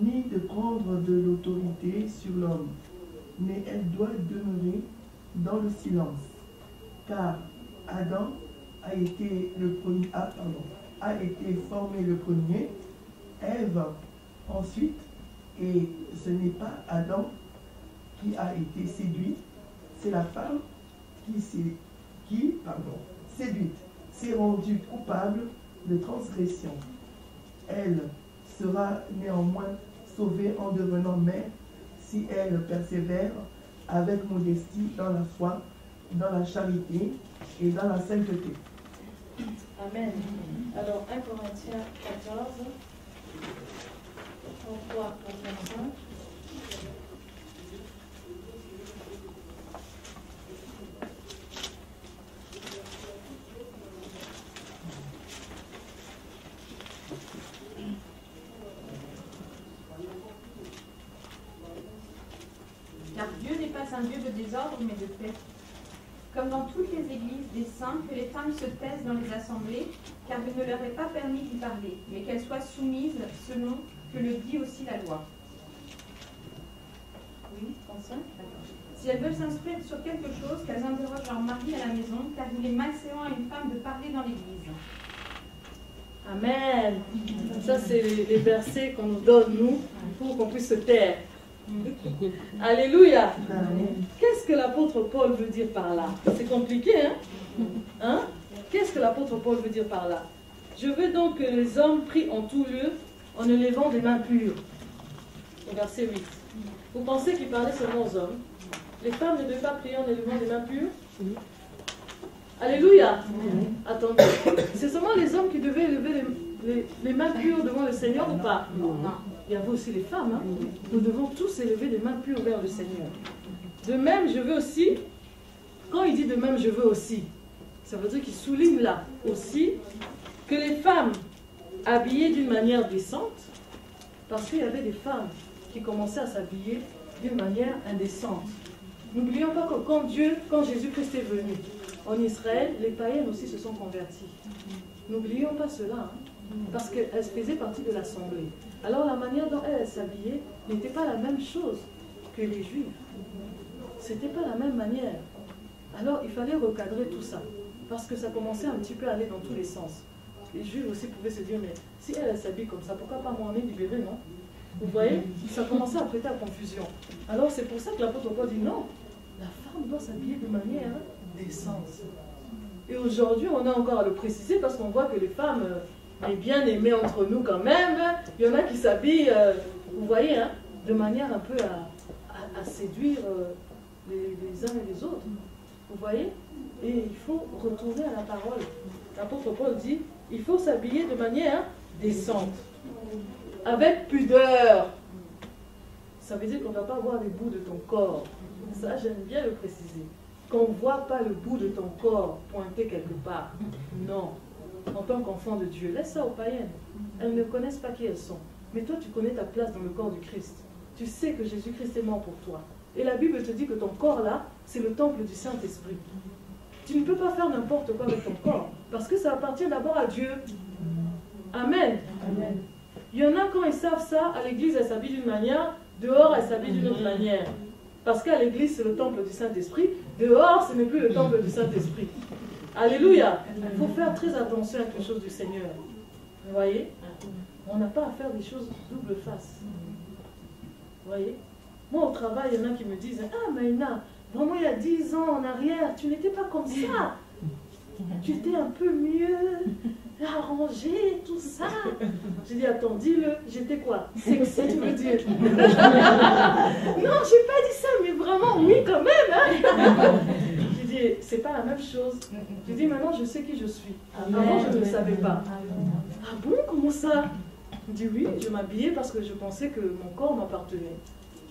ni de prendre de l'autorité sur l'homme, mais elle doit demeurer dans le silence, car Adam a été formé le premier, Ève ensuite, et ce n'est pas Adam qui a été séduit, c'est la femme qui séduite, s'est rendue coupable de transgression. Elle sera néanmoins sauvée en devenant mère si elle persévère avec modestie dans la foi, dans la charité et dans la sainteté. Amen. Alors 1 Corinthiens 14, 33 à 35. Car Dieu n'est pas un Dieu de désordre, mais de paix. Comme dans toutes les églises des saints, que les femmes se taisent dans les assemblées, car il ne leur est pas permis d'y parler, mais qu'elles soient soumises selon que le dit aussi la loi. Oui, 35. Si elles veulent s'instruire sur quelque chose, qu'elles interrogent leur mari à la maison, car il est malséant à une femme de parler dans l'église. Amen. Ça, c'est les versets qu'on nous donne, nous, pour qu'on puisse se taire. Alléluia. Qu'est-ce que l'apôtre Paul veut dire par là? C'est compliqué, hein? Qu'est-ce que l'apôtre Paul veut dire par là? Je veux donc que les hommes prient en tout lieu en élevant des mains pures. Au verset 8. Vous pensez qu'il parlait seulement aux hommes? Les femmes ne devaient pas prier en élevant des mains pures? Alléluia. Attendez. C'est seulement les hommes qui devaient élever les mains pures devant le Seigneur ou pas? Non. Il y avait aussi les femmes. Hein? Nous devons tous élever des mains pures vers le Seigneur. De même, je veux aussi, quand il dit de même, je veux aussi, ça veut dire qu'il souligne là aussi que les femmes habillées d'une manière décente, parce qu'il y avait des femmes qui commençaient à s'habiller d'une manière indécente. N'oublions pas que quand Jésus-Christ est venu en Israël, les païennes aussi se sont converties. N'oublions pas cela, hein? Parce qu'elles faisaient partie de l'assemblée. Alors la manière dont elles s'habillaient n'était pas la même chose que les Juifs. C'était pas la même manière. Alors il fallait recadrer tout ça, parce que ça commençait un petit peu à aller dans tous les sens. Les Juifs aussi pouvaient se dire, mais si elle s'habille comme ça, pourquoi pas moi on est libéré, non? Vous voyez, ça commençait à prêter à confusion. Alors c'est pour ça que l'apôtre Paul dit non, la femme doit s'habiller de manière décente. Et aujourd'hui, on a encore à le préciser parce qu'on voit que les femmes, les bien aimées entre nous quand même, il y en a qui s'habillent, vous voyez, hein, de manière un peu à séduire les uns et les autres. Vous voyez? Et il faut retourner à la parole. L'apôtre Paul dit, il faut s'habiller de manière décente, avec pudeur. Ça veut dire qu'on ne va pas voir les bouts de ton corps. Ça, j'aime bien le préciser. Qu'on ne voit pas le bout de ton corps pointé quelque part. Non. En tant qu'enfant de Dieu, laisse ça aux païennes. Elles ne connaissent pas qui elles sont. Mais toi, tu connais ta place dans le corps du Christ. Tu sais que Jésus-Christ est mort pour toi. Et la Bible te dit que ton corps là, c'est le temple du Saint-Esprit. Tu ne peux pas faire n'importe quoi avec ton corps. Parce que ça appartient d'abord à Dieu. Amen. Amen. Il y en a quand ils savent ça, à l'église, elles s'habillent d'une manière, dehors, elles s'habillent d'une autre manière. Parce qu'à l'église, c'est le temple du Saint-Esprit. Dehors, ce n'est plus le temple du Saint-Esprit. Alléluia. Il faut faire très attention à les choses du Seigneur. Vous voyez? On n'a pas à faire des choses double face. Vous voyez? Moi, au travail, il y en a qui me disent « Ah, Maïna, vraiment, il y a 10 ans en arrière, tu n'étais pas comme ça. Tu étais un peu mieux arrangé, tout ça. » J'ai dit « Attends, dis-le, j'étais quoi? Sexy, tu veux dire ?» Non, j'ai pas dit ça, mais vraiment, oui, quand même. Hein? J'ai dit « C'est pas la même chose. » J'ai dit « Maintenant, je sais qui je suis. Avant, je ne le savais pas. » Ah bon, comment ça? Il dit « Oui, je m'habillais parce que je pensais que mon corps m'appartenait.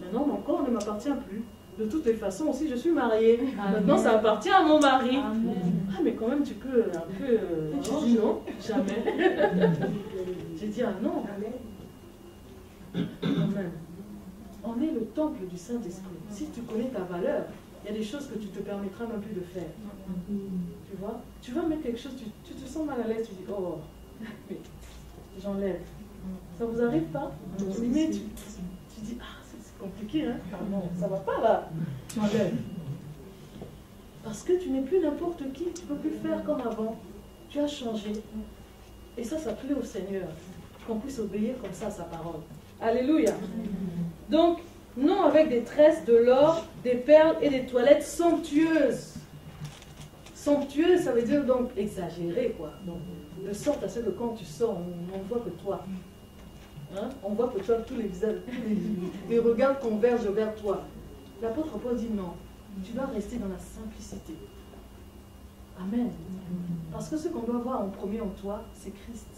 Maintenant, mon corps ne m'appartient plus. De toutes les façons, aussi, je suis mariée. Amen. Maintenant, ça appartient à mon mari. Amen. Ah, mais quand même, tu peux un peu... J'ai dit non, jamais. J'ai dit, ah non. Amen. On est le temple du Saint-Esprit. Si tu connais ta valeur, il y a des choses que tu te permettras même plus de faire. Tu vois? Tu vas mettre quelque chose, tu te sens mal à l'aise, tu dis, oh, j'enlève. Ça vous arrive pas? Mais tu dis, ah, c'est compliqué. compliqué, hein? Ah non, ça va pas là. Tu enlèves. Parce que tu n'es plus n'importe qui, tu ne peux plus faire comme avant. Tu as changé. Et ça plaît au Seigneur, qu'on puisse obéir comme ça à sa parole. Alléluia. Donc, non avec des tresses, de l'or, des perles et des toilettes somptueuses. Somptueuse, ça veut dire donc exagéré, quoi. Donc, de sorte à ce que quand tu sors, on ne voit que toi. Hein? On voit que tu as tous les visages, les regards convergent vers toi. L'apôtre Paul dit non, tu dois rester dans la simplicité. Amen. Parce que ce qu'on doit voir en premier en toi, c'est Christ.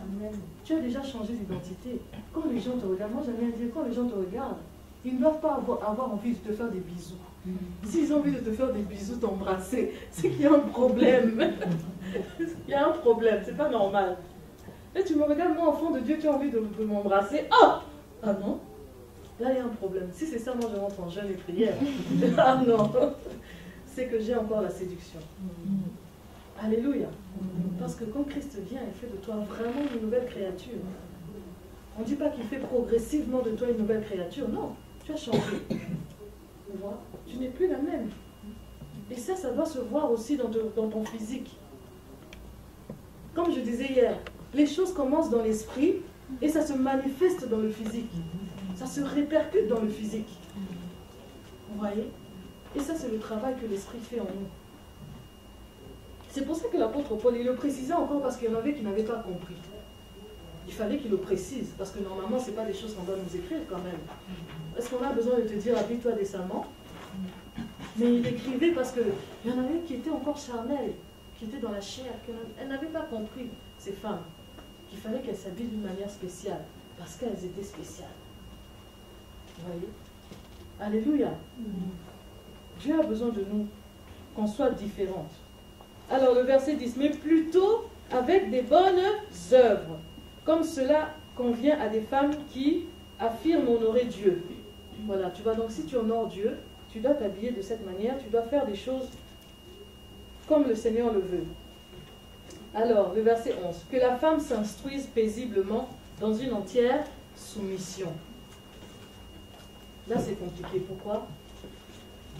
Amen. Tu as déjà changé d'identité. Quand les gens te regardent, moi j'aime bien dire, quand les gens te regardent, ils ne doivent pas avoir envie de te faire des bisous. S'ils ont envie de te faire des bisous, t'embrasser, c'est qu'il y a un problème. Il y a un problème, c'est pas normal. Et tu me regardes, moi, enfant de Dieu, tu as envie de m'embrasser. Oh! Ah non? Là, il y a un problème. Si c'est ça, moi, je rentre en jeûne et prière. Ah non! C'est que j'ai encore la séduction. Alléluia. Parce que quand Christ vient, il fait de toi vraiment une nouvelle créature. On ne dit pas qu'il fait progressivement de toi une nouvelle créature. Non, tu as changé. Tu vois? Tu n'es plus la même. Et ça doit se voir aussi dans ton physique. Comme je disais hier, les choses commencent dans l'esprit et ça se manifeste dans le physique. Ça se répercute dans le physique. Vous voyez? Et ça, c'est le travail que l'esprit fait en nous. C'est pour ça que l'apôtre Paul, il le précisait encore parce qu'il y en avait qui n'avaient pas compris. Il fallait qu'il le précise, parce que normalement, ce n'est pas des choses qu'on doit nous écrire quand même. Est-ce qu'on a besoin de te dire, habille-toi décemment? Mais il écrivait parce qu'il y en avait qui étaient encore charnelles, qui étaient dans la chair, elles n'avaient pas compris, ces femmes, qu'il fallait qu'elles s'habillent d'une manière spéciale, parce qu'elles étaient spéciales. Vous voyez? Alléluia. Dieu a besoin de nous, qu'on soit différentes. Alors le verset 10, mais plutôt avec des bonnes œuvres, comme cela convient à des femmes qui affirment honorer Dieu. Voilà, tu vois, donc si tu honores Dieu, tu dois t'habiller de cette manière, tu dois faire des choses comme le Seigneur le veut. Alors, le verset 11, que la femme s'instruise paisiblement dans une entière soumission. Là, c'est compliqué. Pourquoi?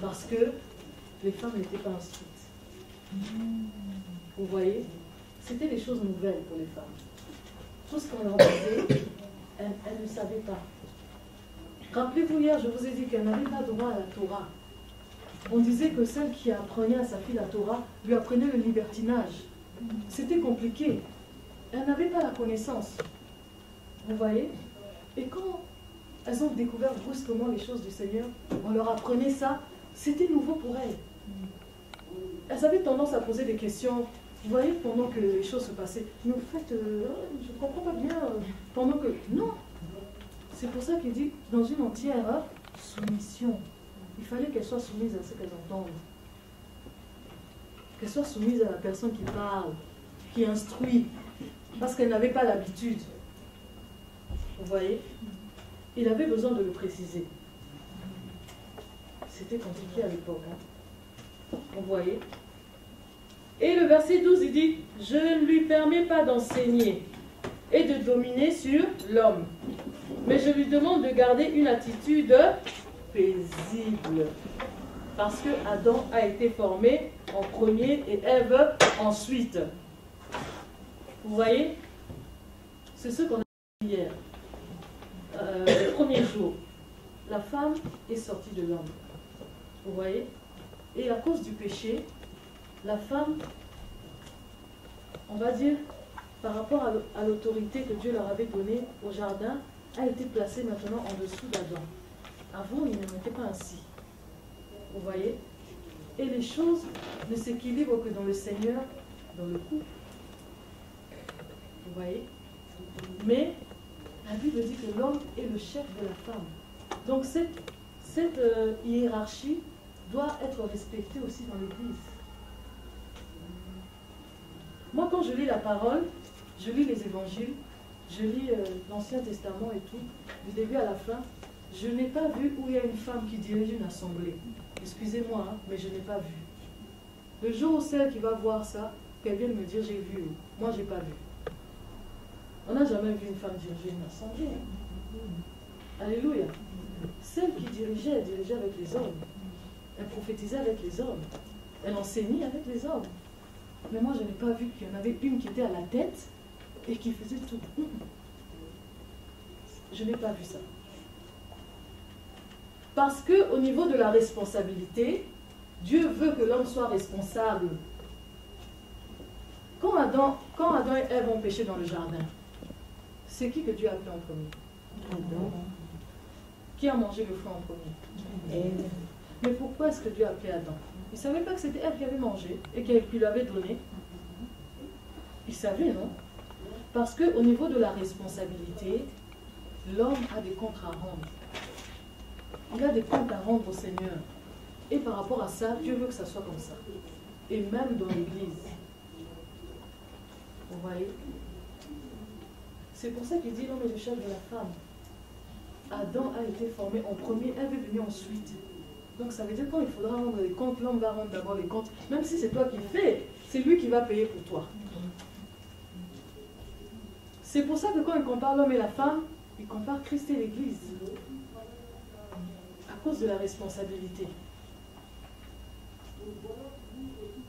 Parce que les femmes n'étaient pas instruites. Vous voyez? C'était des choses nouvelles pour les femmes. Tout ce qu'on leur disait, elles ne savaient pas. Rappelez-vous, hier, je vous ai dit qu'elle n'avait pas droit à la Torah. On disait que celle qui apprenait à sa fille la Torah lui apprenait le libertinage. C'était compliqué. Elle n'avait pas la connaissance. Vous voyez? Et quand elles ont découvert brusquement les choses du Seigneur, on leur apprenait ça, c'était nouveau pour elles. Elles avaient tendance à poser des questions. Vous voyez, pendant que les choses se passaient, mais en fait, je ne comprends pas bien. Pendant que... Non! C'est pour ça qu'il dit, dans une entière soumission. Il fallait qu'elles soient soumises à ce qu'elles entendent. Qu'elles soient soumises à la personne qui parle, qui instruit, parce qu'elles n'avaient pas l'habitude. Vous voyez? Il avait besoin de le préciser. C'était compliqué à l'époque. Hein? Vous voyez? Et le verset 12, il dit, « Je ne lui permets pas d'enseigner et de dominer sur l'homme, mais je lui demande de garder une attitude paisible. Parce que Adam a été formé en premier et Ève ensuite. » Vous voyez? C'est ce qu'on a dit hier. Le premier jour, la femme est sortie de l'homme. Vous voyez? Et à cause du péché, la femme, on va dire, par rapport à l'autorité que Dieu leur avait donnée au jardin, a été placée maintenant en dessous d'Adam. Avant, il n'en était pas ainsi. Vous voyez? Et les choses ne s'équilibrent que dans le Seigneur, dans le couple. Vous voyez? Mais la Bible dit que l'homme est le chef de la femme. Donc cette hiérarchie doit être respectée aussi dans l'Église. Moi, quand je lis la parole, je lis les évangiles, je lis l'Ancien Testament et tout, du début à la fin, je n'ai pas vu où il y a une femme qui dirige une assemblée. Excusez-moi, hein, mais je n'ai pas vu. Le jour où celle qui va voir ça, qu'elle vienne me dire j'ai vu, moi j'ai pas vu. On n'a jamais vu une femme diriger une assemblée. Hein. Alléluia. Celle qui dirigeait, elle dirigeait avec les hommes. Elle prophétisait avec les hommes. Elle enseignait avec les hommes. Mais moi, je n'ai pas vu qu'il y en avait une qui était à la tête et qui faisait tout. Je n'ai pas vu ça. Parce qu'au niveau de la responsabilité, Dieu veut que l'homme soit responsable. Quand Adam et Ève ont péché dans le jardin, c'est qui que Dieu a appelé en premier? Adam. Qui a mangé le fruit en premier? Ève. Mais pourquoi est-ce que Dieu a appelé Adam? Il ne savait pas que c'était Ève qui avait mangé et qui lui avait donné. Il savait, non? Parce qu'au niveau de la responsabilité, l'homme a des comptes à rendre. Il a des comptes à rendre au Seigneur. Et par rapport à ça, Dieu veut que ça soit comme ça. Et même dans l'Église. Vous voyez? C'est pour ça qu'il dit l'homme est le chef de la femme. Adam a été formé en premier, Ève est venue ensuite. Donc ça veut dire quand il faudra rendre les comptes, l'homme va rendre d'abord les comptes. Même si c'est toi qui fais, c'est lui qui va payer pour toi. C'est pour ça que quand il compare l'homme et la femme, il compare Christ et l'Église. À cause de la responsabilité.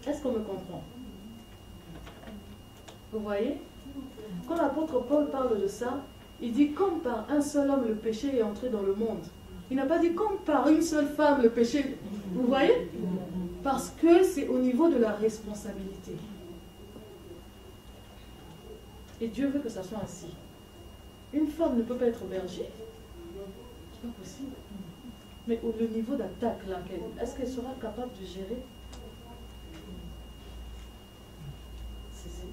Est-ce qu'on me comprend? Vous voyez? Quand l'apôtre Paul parle de ça, il dit comme par un seul homme le péché est entré dans le monde. Il n'a pas dit comme par une seule femme le péché. Vous voyez? Parce que c'est au niveau de la responsabilité. Et Dieu veut que ça soit ainsi. Une femme ne peut pas être berger. C'est pas possible. Mais au niveau d'attaque, est-ce qu'elle sera capable de gérer?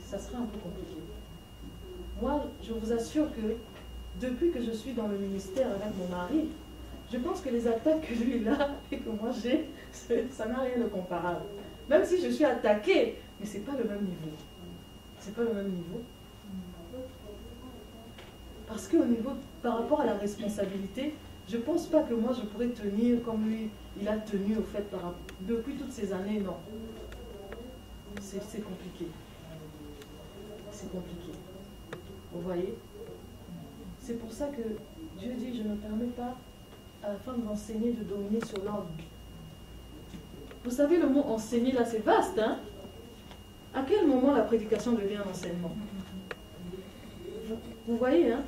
Ça sera un peu compliqué. Moi, je vous assure que depuis que je suis dans le ministère avec mon mari, je pense que les attaques que lui il a et que moi j'ai, ça n'a rien de comparable. Même si je suis attaquée, mais ce n'est pas le même niveau. C'est pas le même niveau. Parce qu'au niveau, par rapport à la responsabilité, je ne pense pas que moi je pourrais tenir comme lui, il a tenu au fait depuis toutes ces années, non. C'est compliqué. C'est compliqué. Vous voyez? C'est pour ça que Dieu dit, je ne permets pas à la femme d'enseigner, de dominer sur l'homme. Vous savez, le mot enseigner, là, c'est vaste, hein? À quel moment la prédication devient un enseignement? Vous voyez, hein?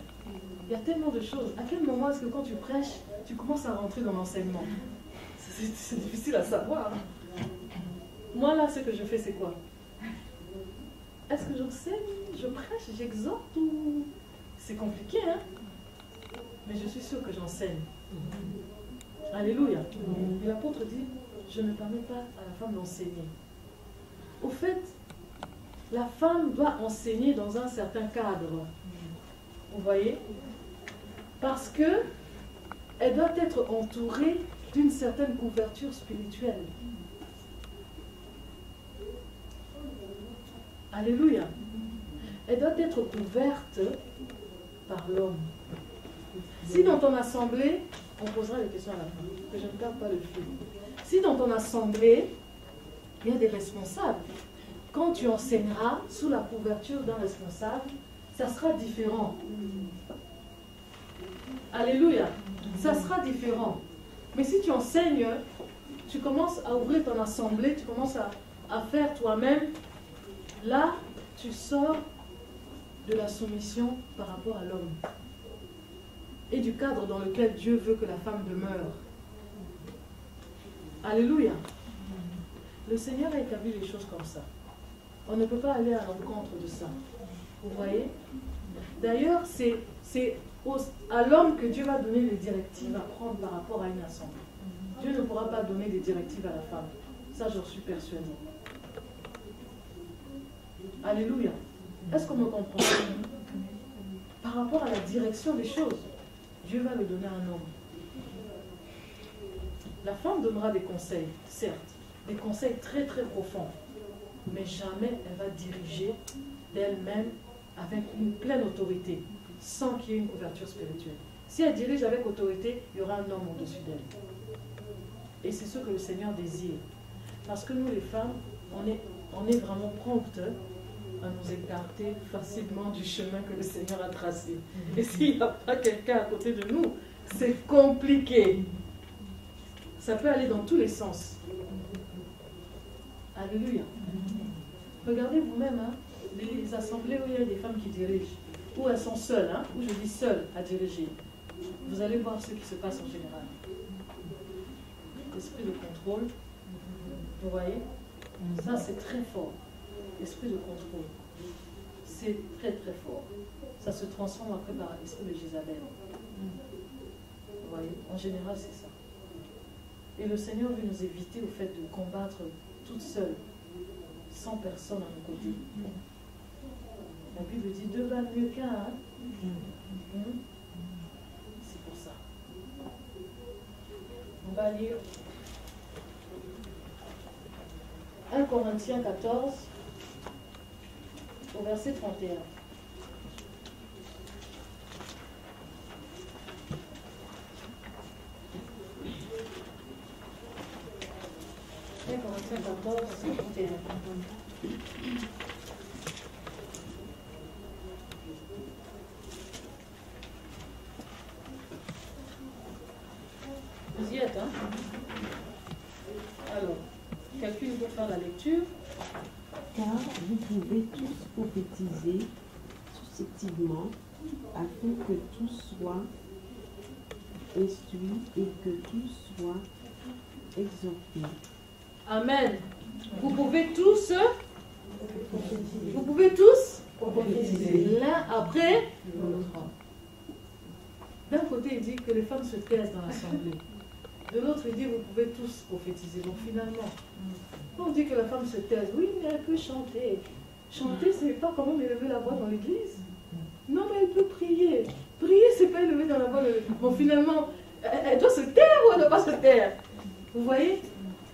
Il y a tellement de choses. À quel moment est-ce que quand tu prêches, tu commences à rentrer dans l'enseignement? C'est difficile à savoir. Moi, là, ce que je fais, c'est quoi? Est-ce que j'enseigne, je prêche, j'exhorte ou... C'est compliqué, hein? Mais je suis sûre que j'enseigne. Alléluia. Et l'apôtre dit, je ne permets pas à la femme d'enseigner. Au fait, la femme doit enseigner dans un certain cadre. Vous voyez? Parce que elle doit être entourée d'une certaine couverture spirituelle. Alléluia. Elle doit être couverte par l'homme. Si dans ton assemblée, on posera les questions à la fin, que je ne perde pas le fil. Si dans ton assemblée, il y a des responsables, quand tu enseigneras sous la couverture d'un responsable, ça sera différent. Alléluia. Ça sera différent. Mais si tu enseignes, tu commences à ouvrir ton assemblée, tu commences à faire toi-même, là, tu sors de la soumission par rapport à l'homme et du cadre dans lequel Dieu veut que la femme demeure. Alléluia. Le Seigneur a établi les choses comme ça. On ne peut pas aller à l'encontre de ça. Vous voyez? D'ailleurs, c'est à l'homme que Dieu va donner les directives à prendre par rapport à une assemblée. Dieu ne pourra pas donner des directives à la femme. Ça, j'en suis persuadée. Alléluia. Est-ce qu'on me comprend? Par rapport à la direction des choses, Dieu va le donner à un homme. La femme donnera des conseils, certes, des conseils très très profonds, mais jamais elle va diriger d'elle-même avec une pleine autorité, sans qu'il y ait une couverture spirituelle. Si elle dirige avec autorité, il y aura un homme au-dessus d'elle. Et c'est ce que le Seigneur désire. Parce que nous les femmes, on est vraiment promptes à nous écarter facilement du chemin que le Seigneur a tracé. Et s'il n'y a pas quelqu'un à côté de nous, c'est compliqué. Ça peut aller dans tous les sens. Alléluia. Regardez vous-même, hein, les assemblées où il y a des femmes qui dirigent, où elles sont seules, hein, où je dis seules à diriger. Vous allez voir ce qui se passe en général. Esprit de contrôle, vous voyez? Ça, c'est très fort. Esprit de contrôle. C'est très très fort. Ça se transforme après par l'esprit de Jézabel. Vous voyez? En général, c'est ça. Et le Seigneur veut nous éviter au fait de combattre toute seule, sans personne à nos côtés. La Bible dit 2 balles mieux qu'un. Hein? C'est pour ça. On va lire 1 Corinthiens 14, au verset 31. Corinthiens 14, 31. Vous y êtes, hein? Alors, quelqu'un peut faire la lecture. Car vous pouvez tous prophétiser susceptiblement, afin que tous soient instruits et que tous soient exhortés. Amen. Vous pouvez tous prophétiser l'un après l'autre. D'un côté, il dit que les femmes se taisent dans l'assemblée. De l'autre, il dit vous pouvez tous prophétiser. Donc finalement, on dit que la femme se taise. Oui, mais elle peut chanter. Chanter, c'est pas comment élever la voix dans l'église. Non, mais elle peut prier. Prier, c'est pas élever dans la voix. Bon, finalement, elle doit se taire ou elle ne doit pas se taire? Vous voyez?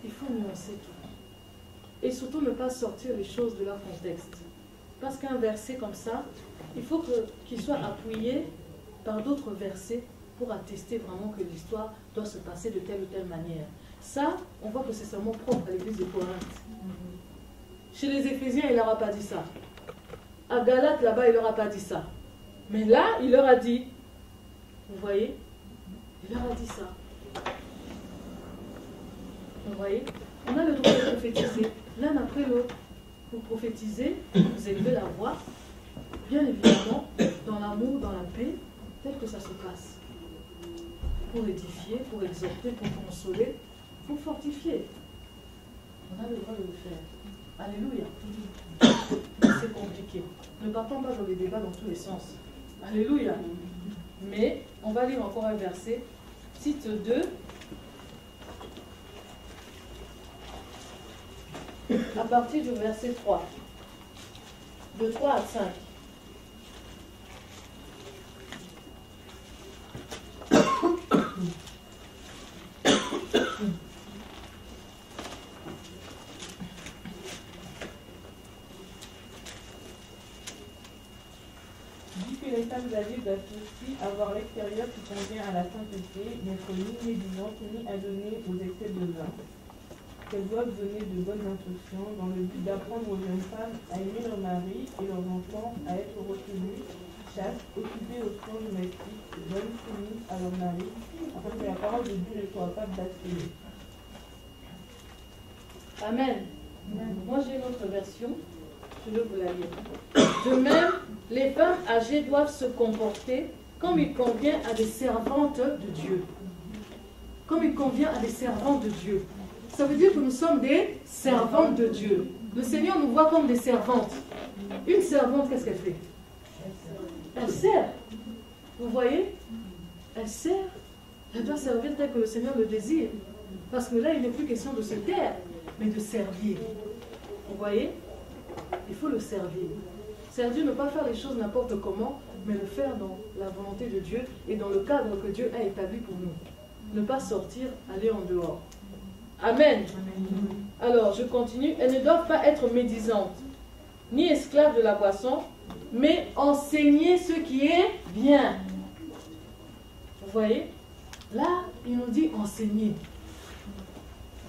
Il faut nuancer tout. Et surtout ne pas sortir les choses de leur contexte. Parce qu'un verset comme ça, il faut qu'il soit appuyé par d'autres versets pour attester vraiment que l'histoire doit se passer de telle ou telle manière. Ça, on voit que c'est seulement propre à l'église de Corinthe. Chez les Éphésiens, il ne leur a pas dit ça. À Galate, là-bas, il ne leur a pas dit ça. Mais là, il leur a dit, vous voyez, il leur a dit ça. Vous voyez, on a le droit de prophétiser l'un après l'autre. Vous prophétisez, vous élevez la voix, bien évidemment, dans l'amour, dans la paix, tel que ça se passe. Pour édifier, pour exhorter, pour consoler, pour fortifier. On a le droit de le faire. Alléluia. C'est compliqué. Ne partons pas dans les débats dans tous les sens. Alléluia. Mais on va lire encore un verset. Tite 2. À partir du verset 3. De 3 à 5. Dit que les femmes âgées doivent aussi avoir l'extérieur qui convient à la sainteté, n'être ni médisantes ni adonnées aux excès de vin. Qu'elles doivent donner de bonnes instructions dans le but d'apprendre aux jeunes femmes à aimer leur mari et leurs enfants, à être retenues, chastes, occupées aux soins domestiques, bonnes, soumises à leur mari, afin que la parole de Dieu ne soit pas blasphémée. Amen. Moi j'ai une autre version, je vais vous la lire. De même, les femmes âgées doivent se comporter comme il convient à des servantes de Dieu. Comme il convient à des servantes de Dieu. Ça veut dire que nous sommes des servantes de Dieu. Le Seigneur nous voit comme des servantes. Une servante, qu'est-ce qu'elle fait? Elle sert. Vous voyez? Elle sert. Elle doit servir tel que le Seigneur le désire. Parce que là, il n'est plus question de se taire, mais de servir. Vous voyez? Il faut le servir. Servir, ne pas faire les choses n'importe comment, mais le faire dans la volonté de Dieu et dans le cadre que Dieu a établi pour nous. Ne pas sortir, aller en dehors. Amen. Alors, je continue. Elles ne doivent pas être médisantes, ni esclaves de la boisson, mais enseigner ce qui est bien. Vous voyez? Là, il nous dit enseigner.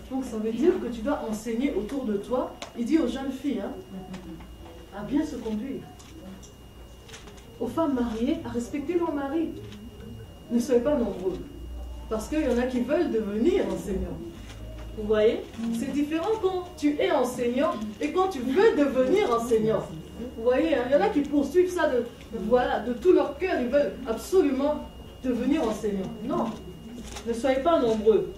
Donc, ça veut dire que tu dois enseigner autour de toi. Il dit aux jeunes filles, hein, à bien se conduire. Aux femmes mariées, à respecter leur mari. ne soyez pas nombreux. Parce qu'il y en a qui veulent devenir enseignants. Vous voyez? C'est différent quand tu es enseignant et quand tu veux devenir enseignant. Vous voyez, hein? Il y en a qui poursuivent ça de tout leur cœur. Ils veulent absolument devenir enseignants. Non, ne soyez pas nombreux.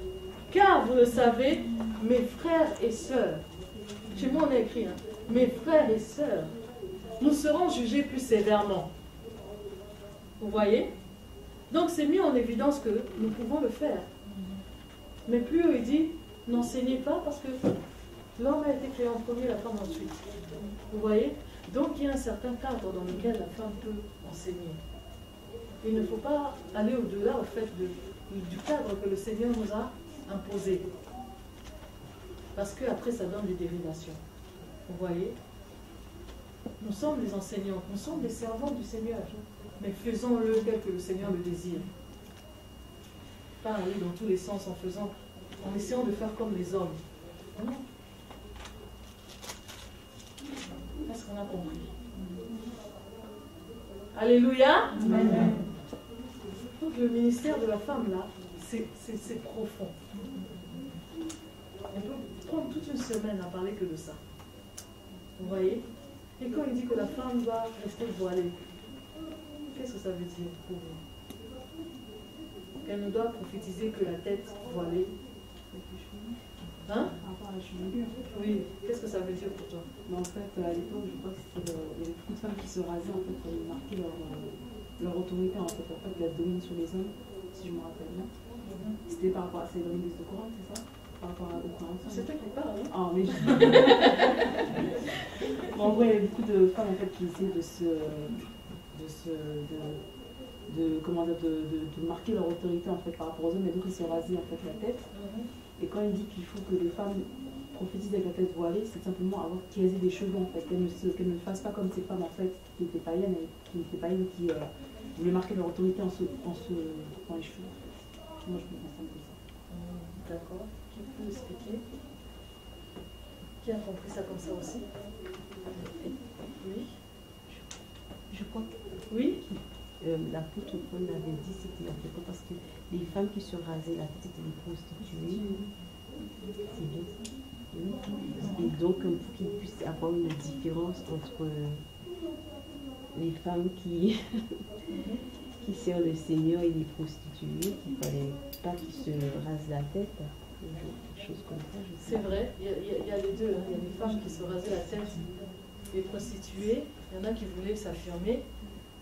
Car vous le savez, mes frères et sœurs, chez moi on a écrit, hein, mes frères et sœurs, nous serons jugés plus sévèrement. Vous voyez? Donc c'est mis en évidence que nous pouvons le faire. Mais plus il dit, n'enseignez pas parce que l'homme a été créé en premier, la femme ensuite. Vous voyez? Donc il y a un certain cadre dans lequel la femme peut enseigner. Il ne faut pas aller au-delà au fait du cadre que le Seigneur nous a imposé. Parce qu'après ça donne des dérivations. Vous voyez? Nous sommes des enseignants, nous sommes des servants du Seigneur. Mais faisons-le tel que le Seigneur le désire. Pas aller dans tous les sens en essayant de faire comme les hommes. Non. Est-ce qu'on a compris? Alléluia. Amen. Donc le ministère de la femme là, c'est profond. On peut prendre toute une semaine à parler que de ça. Vous voyez? Et quand il dit que la femme doit rester voilée, qu'est-ce que ça veut dire pour vous? Qu'elle ne doit prophétiser que la tête voilée. Hein? Par rapport à la chevelure. Oui, qu'est-ce que ça veut dire pour toi? Mais en fait, à l'époque, je crois que il y avait beaucoup de femmes qui se rasaient en fait, pour marquer leur autorité en fait la domine sur les hommes, si je me rappelle bien. C'était par rapport à ces l'église de Corinth, c'est ça? Par rapport à Corinth. C'est toi qui parles, hein? Ah oui. Bon, en vrai, il y avait beaucoup de femmes en fait qui essayaient de marquer leur autorité en fait par rapport aux hommes, et donc ils se rasaient en fait la tête. Et quand il dit qu'il faut que les femmes prophétisent avec la tête voilée, c'est simplement avoir qui aient des cheveux en fait, qu'elles ne fassent pas comme ces femmes en fait qui étaient païennes et qui voulaient marquer leur autorité en se coupant les cheveux. En fait. Moi je me pense un peu ça. D'accord. Qui peut expliquer? Qui a compris ça comme ça aussi? Oui. Je crois que oui. L'apôtre Paul l'avait dit, c'était en fait parce que les femmes qui se rasaient la tête étaient des prostituées. C'est bien ça. Oui. Et donc, pour qu'il puisse avoir une différence entre les femmes qui servent le Seigneur et les prostituées, qu'il ne fallait pas qu'ils se rasent la tête. Quelque chose comme ça. C'est vrai, il y a les deux. Hein. Il y a des femmes qui se rasaient la tête, les prostituées, il y en a qui voulaient s'affirmer.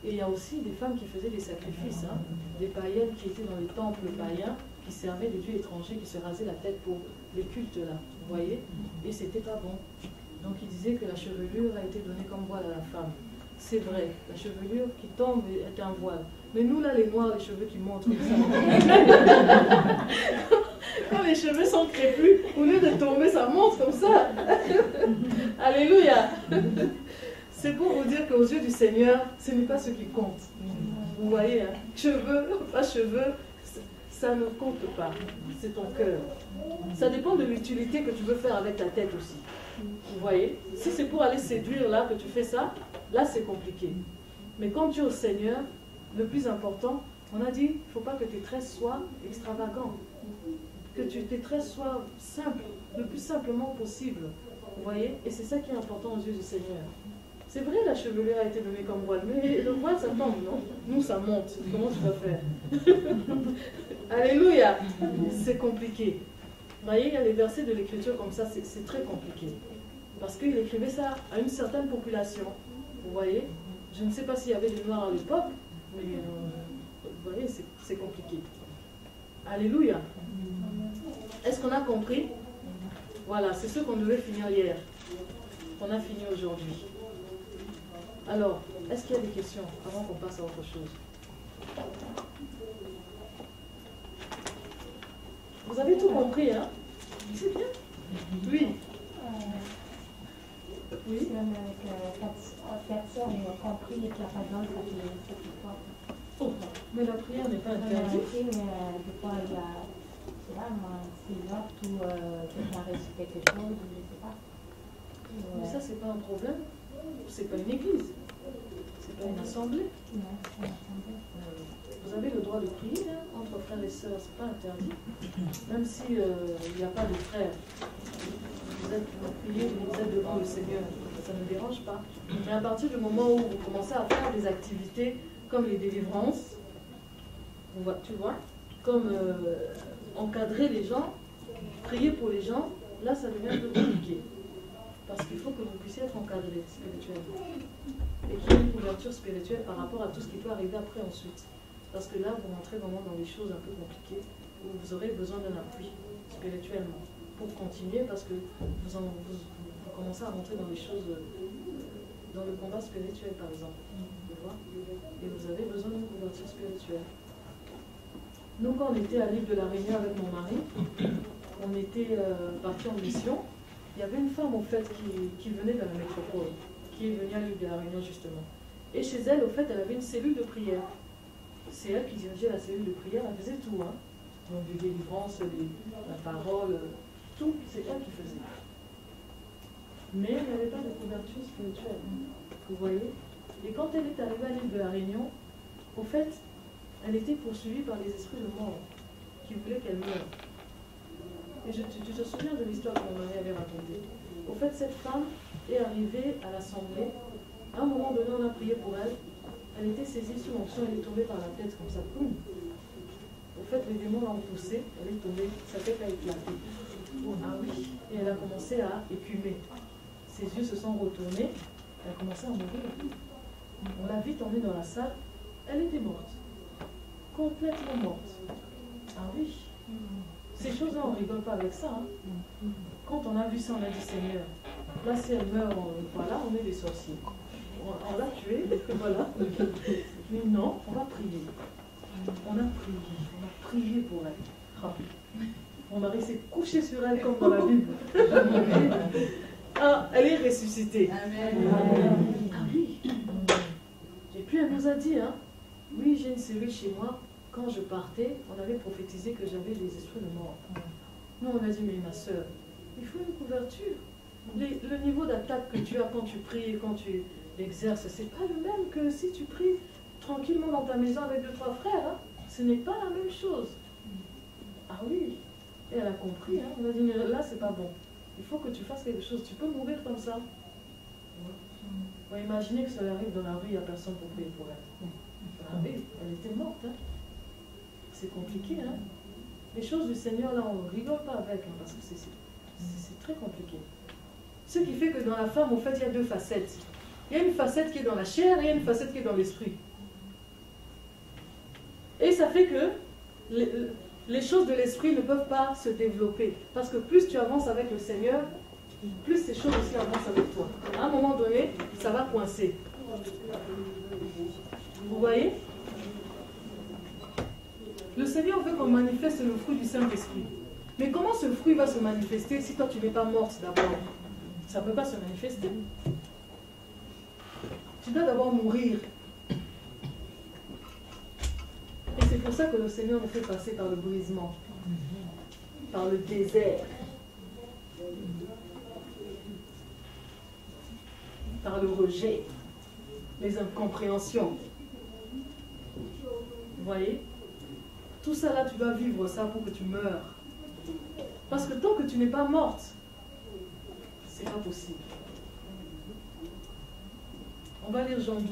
Et il y a aussi des femmes qui faisaient des sacrifices, hein, des païennes qui étaient dans les temples païens, qui servaient des dieux étrangers, qui se rasaient la tête pour les cultes là, vous voyez? Et c'était pas bon. Donc il disait que la chevelure a été donnée comme voile à la femme. C'est vrai, la chevelure qui tombe est un voile. Mais nous là, les noirs, les cheveux qui montent comme ça. Quand les cheveux sont crépus, au lieu de tomber, ça monte comme ça. Alléluia. C'est pour vous dire qu'aux yeux du Seigneur, ce n'est pas ce qui compte. Vous voyez, hein? Cheveux, pas cheveux, ça ne compte pas. C'est ton cœur. Ça dépend de l'utilité que tu veux faire avec ta tête aussi. Vous voyez? Si c'est pour aller séduire là, que tu fais ça, là c'est compliqué. Mais quand tu es au Seigneur, le plus important, on a dit, il ne faut pas que tes tresses soient extravagants. Que tes tresses soient simples, le plus simplement possible. Vous voyez? Et c'est ça qui est important aux yeux du Seigneur. C'est vrai, la chevelure a été donnée comme voile, mais le voile, ça tombe, non? Nous, ça monte. Comment tu vas faire? Alléluia! C'est compliqué. Vous voyez, il y a des versets de l'Écriture comme ça, c'est très compliqué. Parce qu'il écrivait ça à une certaine population. Vous voyez? Je ne sais pas s'il y avait des Noirs à l'époque, mais vous voyez, c'est compliqué. Alléluia! Est-ce qu'on a compris? Voilà, c'est ce qu'on devait finir hier. On a fini aujourd'hui. Alors, est-ce qu'il y a des questions avant qu'on passe à autre chose? Vous avez tout compris, hein? C'est bien. Oui. Oui. Si même avec personne est compris et qu'il n'y a pas d'ordre, ça fait quoi? Oh, mais la prière n'est pas interdite. Mais des fois, il y a, je sais pas, moi, c'est là, tout, quelqu'un a reçu quelque chose, je ne sais pas. Mais ça, c'est pas un problème. C'est pas une église. C'est pas une assemblée. Non, c'est une assemblée. Vous avez le droit de prier hein, entre frères et sœurs, c'est pas interdit. Même si il n'y a pas de frères. Vous priez, vous êtes devant le Seigneur, ça ne dérange pas. Mais à partir du moment où vous commencez à faire des activités comme les délivrances, tu vois, comme encadrer les gens, prier pour les gens, là ça devient un peu compliqué. Parce qu'il faut que vous puissiez être encadré spirituellement. Et qu'il y ait une couverture spirituelle par rapport à tout ce qui peut arriver après ensuite. Parce que là, vous rentrez vraiment dans des choses un peu compliquées où vous aurez besoin d'un appui spirituellement pour continuer parce que vous commencez à rentrer dans des choses, dans le combat spirituel par exemple. Tu vois? Et vous avez besoin d'une couverture spirituelle. Nous, quand on était à l'île de la Réunion avec mon mari, on était partis en mission. Il y avait une femme, en fait, qui venait de la métropole, qui est venue à l'île de la Réunion, justement. Et chez elle, au fait, elle avait une cellule de prière. C'est elle qui dirigeait la cellule de prière, elle faisait tout, hein. Donc, des délivrances, la parole, tout, c'est elle qui faisait. Mais elle n'avait pas de couverture spirituelle, vous voyez. Et quand elle est arrivée à l'île de la Réunion, au fait, elle était poursuivie par les esprits de mort qui voulaient qu'elle meure. Et tu te souviens de l'histoire que mon mari avait racontée. Au fait, cette femme est arrivée à l'assemblée. À un moment donné, on a prié pour elle. Elle était saisie sous l'onction, elle est tombée par la tête comme ça. Boum. Au fait, les démons l'ont poussée, elle est tombée, sa tête a éclaté. Ah oui. Et elle a commencé à écumer. Ses yeux se sont retournés, elle a commencé à mourir. On l'a vite emmenée dans la salle, elle était morte. Complètement morte. Ah oui. Ces choses-là, on ne rigole pas avec ça. Hein. Quand on a vu ça, on a dit Seigneur, là si elle meurt, voilà, on est des sorciers. On l'a tuée, voilà. Mais non, on va prier. On a prié pour elle. Ah. Mon mari s'est couché sur elle comme dans la Bible. Ah, elle est ressuscitée. Amen. Ah oui. Et puis elle nous a dit, hein, oui, j'ai une cellule chez moi. Quand je partais, on avait prophétisé que j'avais des esprits de mort. Nous, on a dit, mais ma soeur, il faut une couverture. Le niveau d'attaque que tu as quand tu pries et quand tu l'exerces, c'est pas le même que si tu pries tranquillement dans ta maison avec 2-3 frères. Hein. Ce n'est pas la même chose. Ah oui. Et elle a compris. Hein. On a dit, mais là, c'est pas bon. Il faut que tu fasses quelque chose. Tu peux mourir comme ça. Bon, imaginez que ça arrive dans la rue, il n'y a personne pour prier pour elle. Ah oui, elle était morte. Hein. C'est compliqué, hein. Les choses du Seigneur, là, on ne rigole pas avec, hein, parce que c'est très compliqué. Ce qui fait que dans la femme, en fait, il y a 2 facettes. Il y a une facette qui est dans la chair et il y a une facette qui est dans l'esprit. Et ça fait que les choses de l'esprit ne peuvent pas se développer. Parce que plus tu avances avec le Seigneur, plus ces choses aussi avancent avec toi. À un moment donné, ça va coincer. Vous voyez ? Le Seigneur veut qu'on manifeste le fruit du Saint-Esprit. Mais comment ce fruit va se manifester si toi tu n'es pas morte d'abord? Ça ne peut pas se manifester. Tu dois d'abord mourir. Et c'est pour ça que le Seigneur nous fait passer par le brisement, par le désert, par le rejet, les incompréhensions. Vous voyez? Tout ça là, tu dois vivre ça pour que tu meurs. Parce que tant que tu n'es pas morte, c'est pas possible. On va lire Jean 12.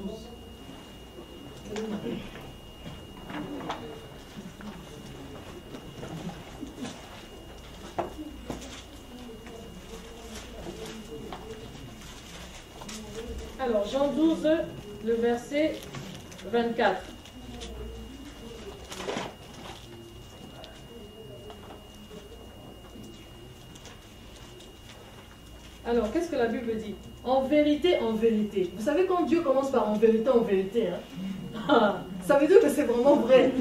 Alors, Jean 12, le verset 24. Alors, qu'est-ce que la Bible dit? En vérité, en vérité. Vous savez quand Dieu commence par en vérité, hein? Ça veut dire que c'est vraiment vrai.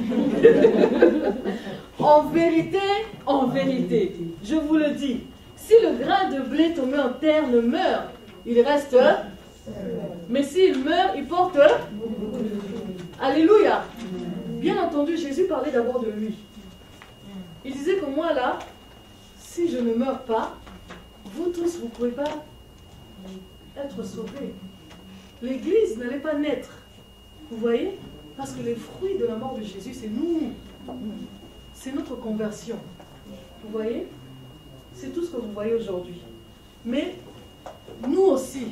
En vérité, je vous le dis, si le grain de blé tombé en terre ne meurt, il reste. Mais s'il meurt, il porte. Alléluia. Bien entendu, Jésus parlait d'abord de lui. Il disait que moi là, si je ne meurs pas, vous tous, vous ne pouvez pas être sauvés. L'Église n'allait pas naître. Vous voyez? Parce que les fruits de la mort de Jésus, c'est nous. C'est notre conversion. Vous voyez? C'est tout ce que vous voyez aujourd'hui. Mais nous aussi,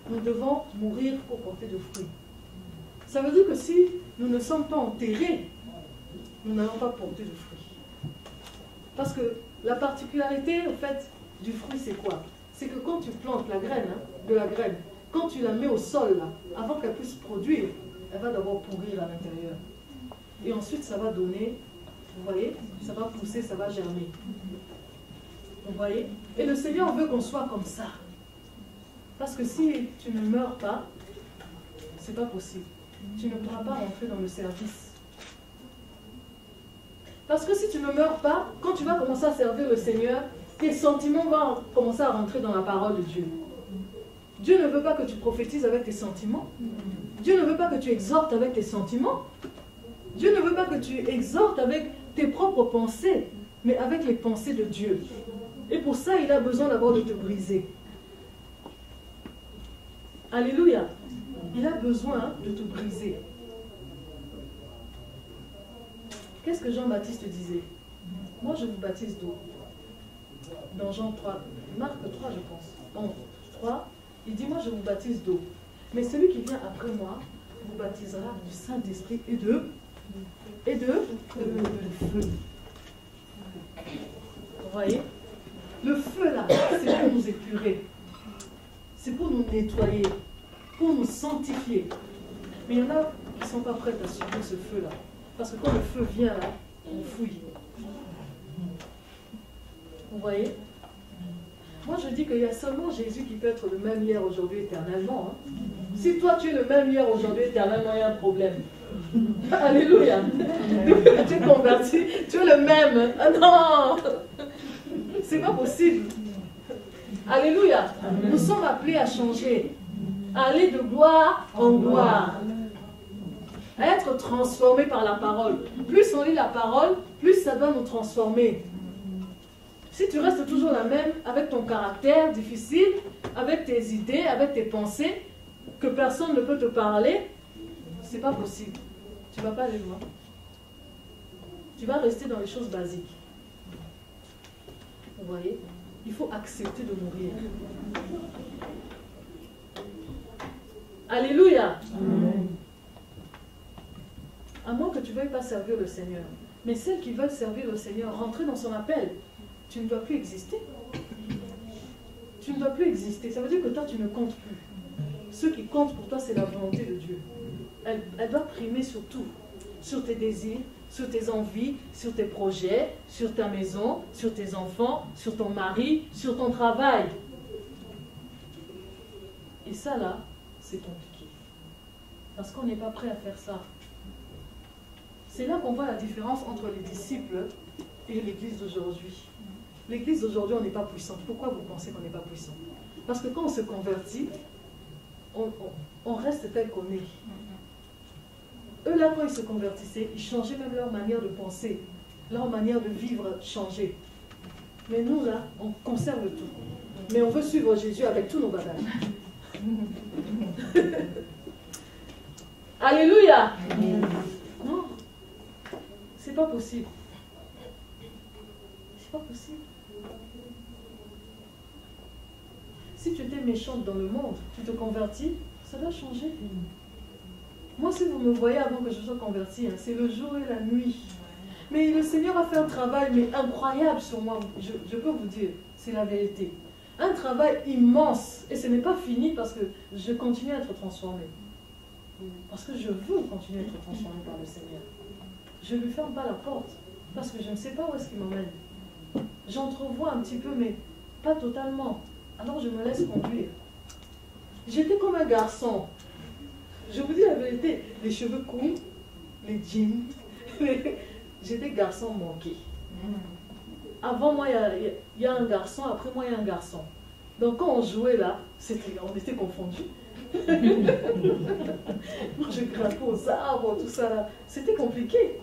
nous devons mourir pour porter de fruits. Ça veut dire que si nous ne sommes pas enterrés, nous n'allons pas porter de fruits. Parce que la particularité, en fait, du fruit, c'est quoi? C'est que quand tu plantes la graine, de la graine, quand tu la mets au sol, là, avant qu'elle puisse produire, elle va d'abord pourrir à l'intérieur. Et ensuite, ça va donner, vous voyez, ça va pousser, ça va germer. Vous voyez? Et le Seigneur veut qu'on soit comme ça. Parce que si tu ne meurs pas, c'est pas possible. Tu ne pourras pas rentrer dans le service. Parce que si tu ne meurs pas, quand tu vas commencer à servir le Seigneur, tes sentiments vont commencer à rentrer dans la parole de Dieu. Dieu ne veut pas que tu prophétises avec tes sentiments. Dieu ne veut pas que tu exhortes avec tes sentiments. Dieu ne veut pas que tu exhortes avec tes propres pensées, mais avec les pensées de Dieu. Et pour ça, il a besoin d'abord de te briser. Alléluia. Il a besoin de te briser. Qu'est-ce que Jean-Baptiste disait? Moi, je vous baptise d'eau. Dans Jean 3, Marc 3, je pense. Non, 3, il dit, moi, je vous baptise d'eau. Mais celui qui vient après moi vous baptisera du Saint-Esprit et de feu. Vous voyez? Le feu, là, c'est pour nous épurer. C'est pour nous nettoyer, pour nous sanctifier. Mais il y en a qui ne sont pas prêts à subir ce feu-là. Parce que quand le feu vient, là, on fouille. Vous voyez? Moi, je dis qu'il y a seulement Jésus qui peut être le même hier, aujourd'hui, éternellement. Hein. Si toi, tu es le même hier, aujourd'hui, éternellement, il y a un problème. Alléluia. Depuis que tu es converti, tu es le même. Ah non! C'est pas possible. Alléluia. Nous sommes appelés à changer. À aller de gloire en gloire. À être transformés par la parole. Plus on lit la parole, plus ça doit nous transformer. Si tu restes toujours la même, avec ton caractère difficile, avec tes idées, avec tes pensées, que personne ne peut te parler, c'est pas possible. Tu ne vas pas aller loin. Tu vas rester dans les choses basiques. Vous voyez? Il faut accepter de mourir. Alléluia. Amen. À moins que tu ne veuilles pas servir le Seigneur. Mais celles qui veulent servir le Seigneur, rentrer dans son appel, tu ne dois plus exister. Tu ne dois plus exister. Ça veut dire que toi, tu ne comptes plus. Ce qui compte pour toi, c'est la volonté de Dieu. Elle doit primer sur tout. Sur tes désirs, sur tes envies, sur tes projets, sur ta maison, sur tes enfants, sur ton mari, sur ton travail. Et ça, là, c'est compliqué. Parce qu'on n'est pas prêt à faire ça. C'est là qu'on voit la différence entre les disciples et l'église d'aujourd'hui. L'église d'aujourd'hui, on n'est pas puissante. Pourquoi vous pensez qu'on n'est pas puissant? Parce que quand on se convertit, on reste tel qu'on est. Eux, là, quand ils se convertissaient, ils changeaient même leur manière de penser. Leur manière de vivre changeait. Mais nous, là, on conserve tout. Mais on veut suivre Jésus avec tous nos bagages. Alléluia. Non, c'est pas possible. C'est pas possible. Si tu étais méchante dans le monde, tu te convertis, ça doit changer. Moi, si vous me voyez avant que je sois convertie, c'est le jour et la nuit. Mais le Seigneur a fait un travail incroyable sur moi. Je peux vous dire, c'est la vérité. Un travail immense. Et ce n'est pas fini parce que je continue à être transformée. Parce que je veux continuer à être transformée par le Seigneur. Je ne lui ferme pas la porte. Parce que je ne sais pas où est-ce qu'il m'emmène. J'entrevois un petit peu, mais pas totalement. Alors je me laisse conduire. J'étais comme un garçon. Je vous dis la vérité, les cheveux courts, les jeans, j'étais garçon manqué. Avant moi, il y a un garçon, après moi, il y a un garçon. Donc quand on jouait là, on était confondus. Moi, je grimpais aux arbres, tout ça là. C'était compliqué.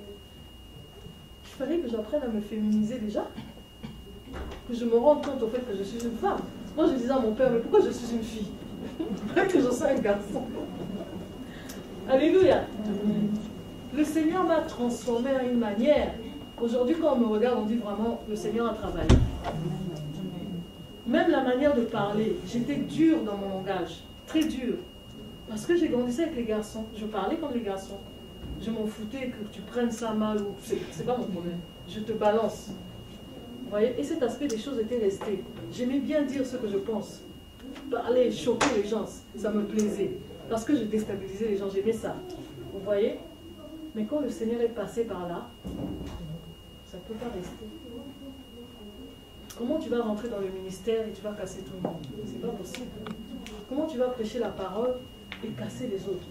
Il fallait que j'apprenne à me féminiser déjà. Que je me rende compte au fait que je suis une femme. Moi, je disais à mon père, mais pourquoi je suis une fille? Que je sois un garçon. Alléluia. Le Seigneur m'a transformé à une manière. Aujourd'hui, quand on me regarde, on dit vraiment, le Seigneur a travaillé. Même la manière de parler, j'étais dure dans mon langage, très dure. Parce que j'ai grandi avec les garçons. Je parlais comme les garçons. Je m'en foutais que tu prennes ça mal ou... C'est pas mon problème. Je te balance. Vous voyez? Et cet aspect des choses était resté. J'aimais bien dire ce que je pense. Parler, choquer les gens, ça me plaisait. Parce que je déstabilisais les gens, j'aimais ça. Vous voyez? Mais quand le Seigneur est passé par là, ça ne peut pas rester. Comment tu vas rentrer dans le ministère et tu vas casser tout le monde? C'est pas possible. Comment tu vas prêcher la parole et casser les autres?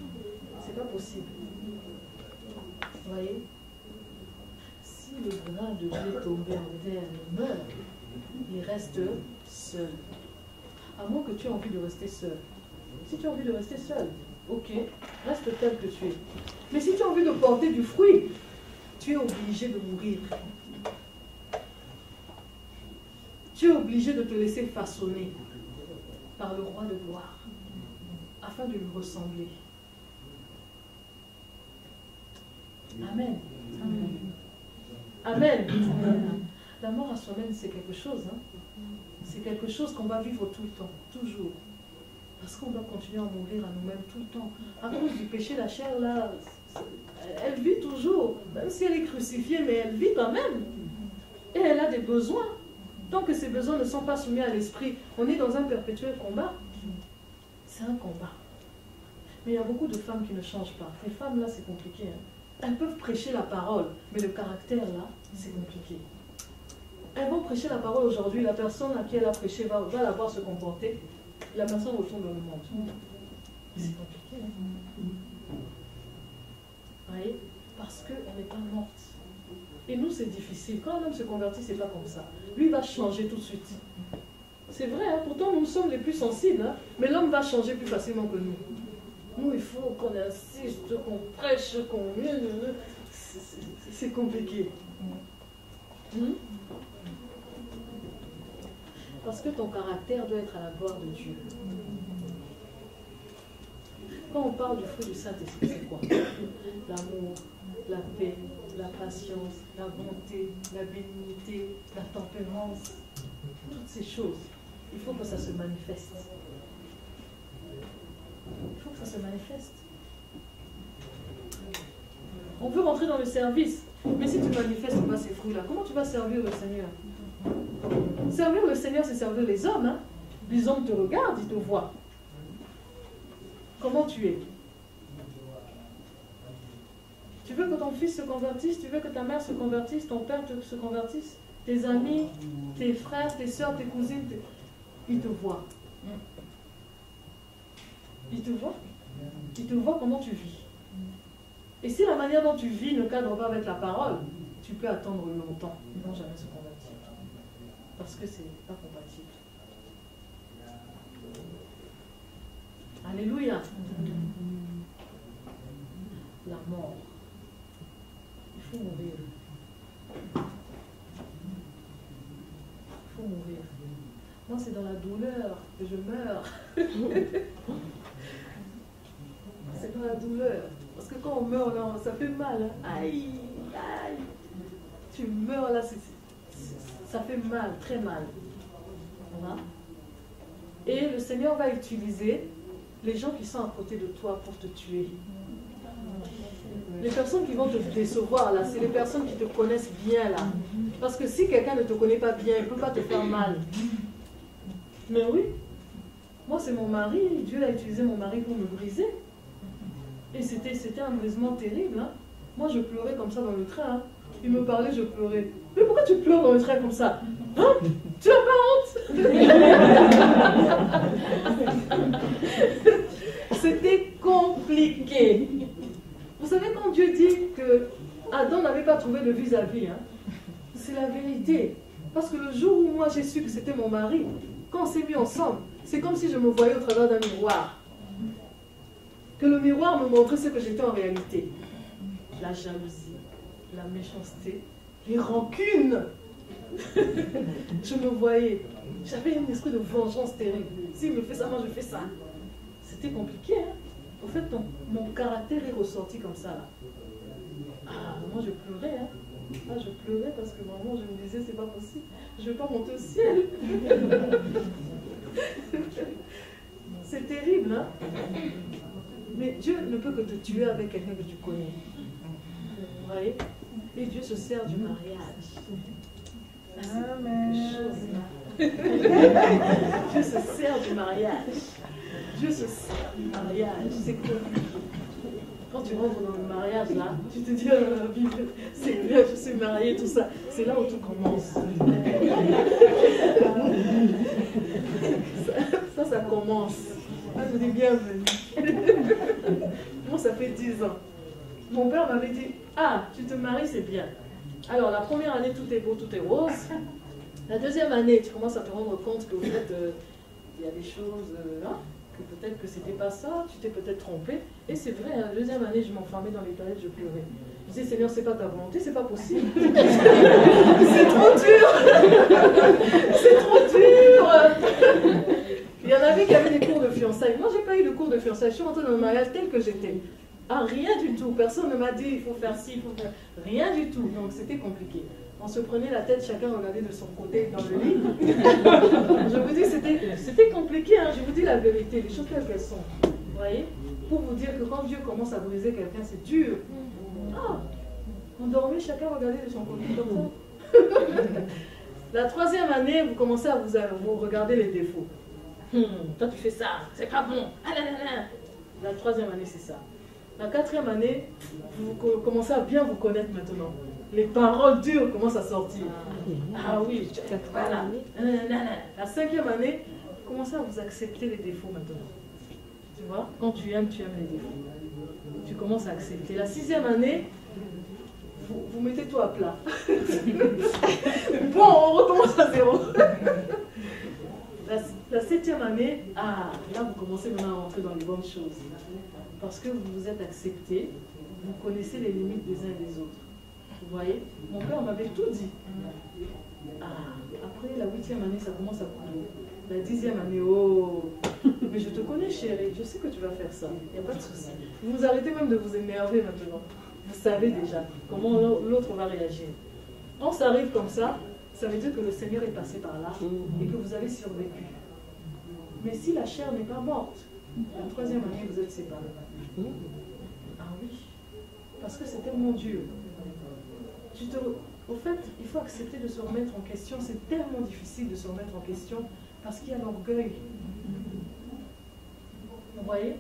C'est pas possible. Vous voyez? Si le grain de blé tombé en terre meurt, il reste seul. À moins que tu aies envie de rester seul. Si tu as envie de rester seul, ok, reste tel que tu es. Mais si tu as envie de porter du fruit, tu es obligé de mourir. Tu es obligé de te laisser façonner par le roi de gloire, afin de lui ressembler. Amen. Amen. Amen. La mort à soi-même, c'est quelque chose. Hein? C'est quelque chose qu'on va vivre tout le temps, toujours. Parce qu'on doit continuer à mourir à nous-mêmes tout le temps. À cause du péché, la chair, là, elle vit toujours. Même si elle est crucifiée, mais elle vit quand même. Et elle a des besoins. Tant que ces besoins ne sont pas soumis à l'esprit, on est dans un perpétuel combat. C'est un combat. Mais il y a beaucoup de femmes qui ne changent pas. Les femmes, là, c'est compliqué. Hein? Elles peuvent prêcher la parole, mais le caractère, là, c'est compliqué. Elles vont prêcher la parole aujourd'hui, la personne à qui elle a prêché va la voir se comporter, la personne retourne dans le monde. C'est compliqué. Hein? Vous voyez? Parce qu'elle n'est pas morte. Et nous, c'est difficile. Quand un homme se convertit, c'est pas comme ça. Lui, il va changer tout de suite. C'est vrai, hein? Pourtant, nous sommes les plus sensibles, hein? Mais l'homme va changer plus facilement que nous. Nous, il faut qu'on insiste, qu'on prêche, qu'on... C'est compliqué. Parce que ton caractère doit être à la gloire de Dieu. Quand on parle du fruit du Saint-Esprit, c'est quoi? L'amour, la paix, la patience, la bonté, la bénignité, la tempérance, toutes ces choses. Il faut que ça se manifeste. Il faut que ça se manifeste. On veut rentrer dans le service, mais si tu manifestes pas ces fruits-là, comment tu vas servir le Seigneur? Servir le Seigneur, c'est servir les hommes. Hein? Les hommes te regardent, ils te voient. Comment tu es? Tu veux que ton fils se convertisse? Tu veux que ta mère se convertisse? Ton père se convertisse? Tes amis, tes frères, tes soeurs, tes cousines, ils te voient. Ils te voient. Ils te voient comment tu vis. Et si la manière dont tu vis ne cadre pas avec la parole, tu peux attendre longtemps. Ils ne vont jamais se convertir. Parce que ce n'est pas compatible. Alléluia. La mort. Il faut mourir. Il faut mourir. Moi, c'est dans la douleur que je meurs. C'est dans la douleur. Parce que quand on meurt, là, ça fait mal. Hein? Aïe, aïe. Tu meurs là, ça fait mal, très mal. Voilà. Et le Seigneur va utiliser les gens qui sont à côté de toi pour te tuer. Les personnes qui vont te décevoir là, c'est les personnes qui te connaissent bien là. Parce que si quelqu'un ne te connaît pas bien, il ne peut pas te faire mal. Mais oui, moi c'est mon mari, Dieu a utilisé mon mari pour me briser. Et c'était un brisement terrible. Hein. Moi je pleurais comme ça dans le train. Hein. Il me parlait, je pleurais. Mais pourquoi tu pleures dans le train comme ça? Hein? Tu n'as pas honte? C'était compliqué. Vous savez quand Dieu dit que Adam n'avait pas trouvé de vis-à-vis, hein, c'est la vérité. Parce que le jour où moi j'ai su que c'était mon mari, quand on s'est mis ensemble, c'est comme si je me voyais au travers d'un miroir. Que le miroir me montrait ce que j'étais en réalité. La jalousie, la méchanceté, les rancunes. Je me voyais. J'avais un esprit de vengeance terrible. S'il me fait ça, moi je fais ça. C'était compliqué. Hein? Au fait, mon caractère est ressorti comme ça là. Ah, moi je pleurais, hein. Ah, je pleurais parce que vraiment je me disais, c'est pas possible, je vais pas monter au ciel. C'est terrible, hein. Mais Dieu ne peut que te tuer avec quelqu'un que tu connais. Vous voyez? Et Dieu se sert du mariage. Amen. Dieu se sert du mariage. Dieu se sert du mariage. C'est compliqué. Quand tu rentres dans le mariage, là, tu te dis, c'est bien, je suis mariée, tout ça. C'est là où tout commence. Ça commence. Ah, je dis bienvenue. Moi, ça fait 10 ans. Mon père m'avait dit, ah, tu te maries, c'est bien. Alors, la première année, tout est beau, tout est rose. La deuxième année, tu commences à te rendre compte qu'au fait, il y a des choses, que peut-être que c'était pas ça, tu t'es peut-être trompé. Et c'est vrai, la deuxième année, je m'enfermais dans les toilettes, je pleurais. Je disais, Seigneur, c'est pas ta volonté, c'est pas possible. C'est trop dur. C'est trop dur. Il y en avait qui avaient des cours de fiançailles. Moi, j'ai pas eu de cours de fiançailles. Je suis rentrée dans le mariage tel que j'étais. Ah, rien du tout. Personne ne m'a dit, il faut faire ci, il faut faire... Rien du tout. Donc, c'était compliqué. On se prenait la tête, chacun regardait de son côté dans le lit. Je vous dis, c'était compliqué. Hein. Je vous dis la vérité, les choses telles qu'elles sont. Vous voyez? Pour vous dire que quand Dieu commence à briser quelqu'un, c'est dur. Ah, on dormait, chacun regardait de son côté comme ça. La troisième année, vous commencez à vous regarder les défauts. Toi, tu fais ça, c'est pas bon. Ah, là, là, là. La troisième année, c'est ça. La quatrième année, vous commencez à bien vous connaître maintenant. Les paroles dures commencent à sortir. Ah oui, voilà. La cinquième année, vous commencez à vous accepter les défauts maintenant. Tu vois, quand tu aimes les défauts. Tu commences à accepter. La sixième année, vous mettez tout à plat. Bon, on recommence à zéro. La septième année, là vous commencez maintenant à rentrer dans les bonnes choses. Parce que vous vous êtes accepté, vous connaissez les limites des uns et des autres. Vous voyez? Mon père m'avait tout dit. Après la 8e année, ça commence à couler. La 10e année, oh, mais je te connais chérie, je sais que tu vas faire ça, il n'y a pas de souci. Vous arrêtez même de vous énerver maintenant. Vous savez déjà comment l'autre va réagir. Quand ça arrive comme ça veut dire que le Seigneur est passé par là et que vous avez survécu. Mais si la chair n'est pas morte, la 3e année, vous êtes séparés. Ah oui, parce que c'est tellement dur. Au fait, il faut accepter de se remettre en question. C'est tellement difficile de se remettre en question parce qu'il y a l'orgueil. Vous voyez?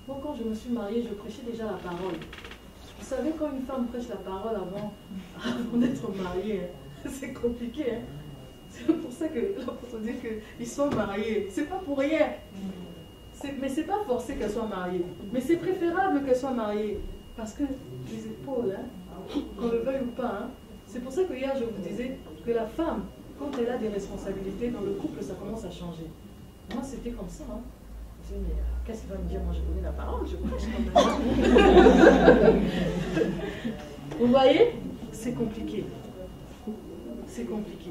Moi, quand je me suis mariée, je prêchais déjà la parole. Vous savez, quand une femme prêche la parole avant d'être mariée, c'est compliqué. Hein? C'est pour ça que l'apôtre dit qu'ils sont mariés. C'est pas pour rien. Mais c'est pas forcé qu'elle soit mariée. Mais c'est préférable qu'elle soit mariée. Parce que les épaules, hein, qu'on le veuille ou pas, hein, c'est pour ça que hier je vous disais que la femme, quand elle a des responsabilités dans le couple, ça commence à changer. Moi, c'était comme ça. Hein. Je me disais, mais qu'est-ce qu'il va me dire? Moi, je connais la parole, je prêche quand même. Vous voyez? C'est compliqué. C'est compliqué.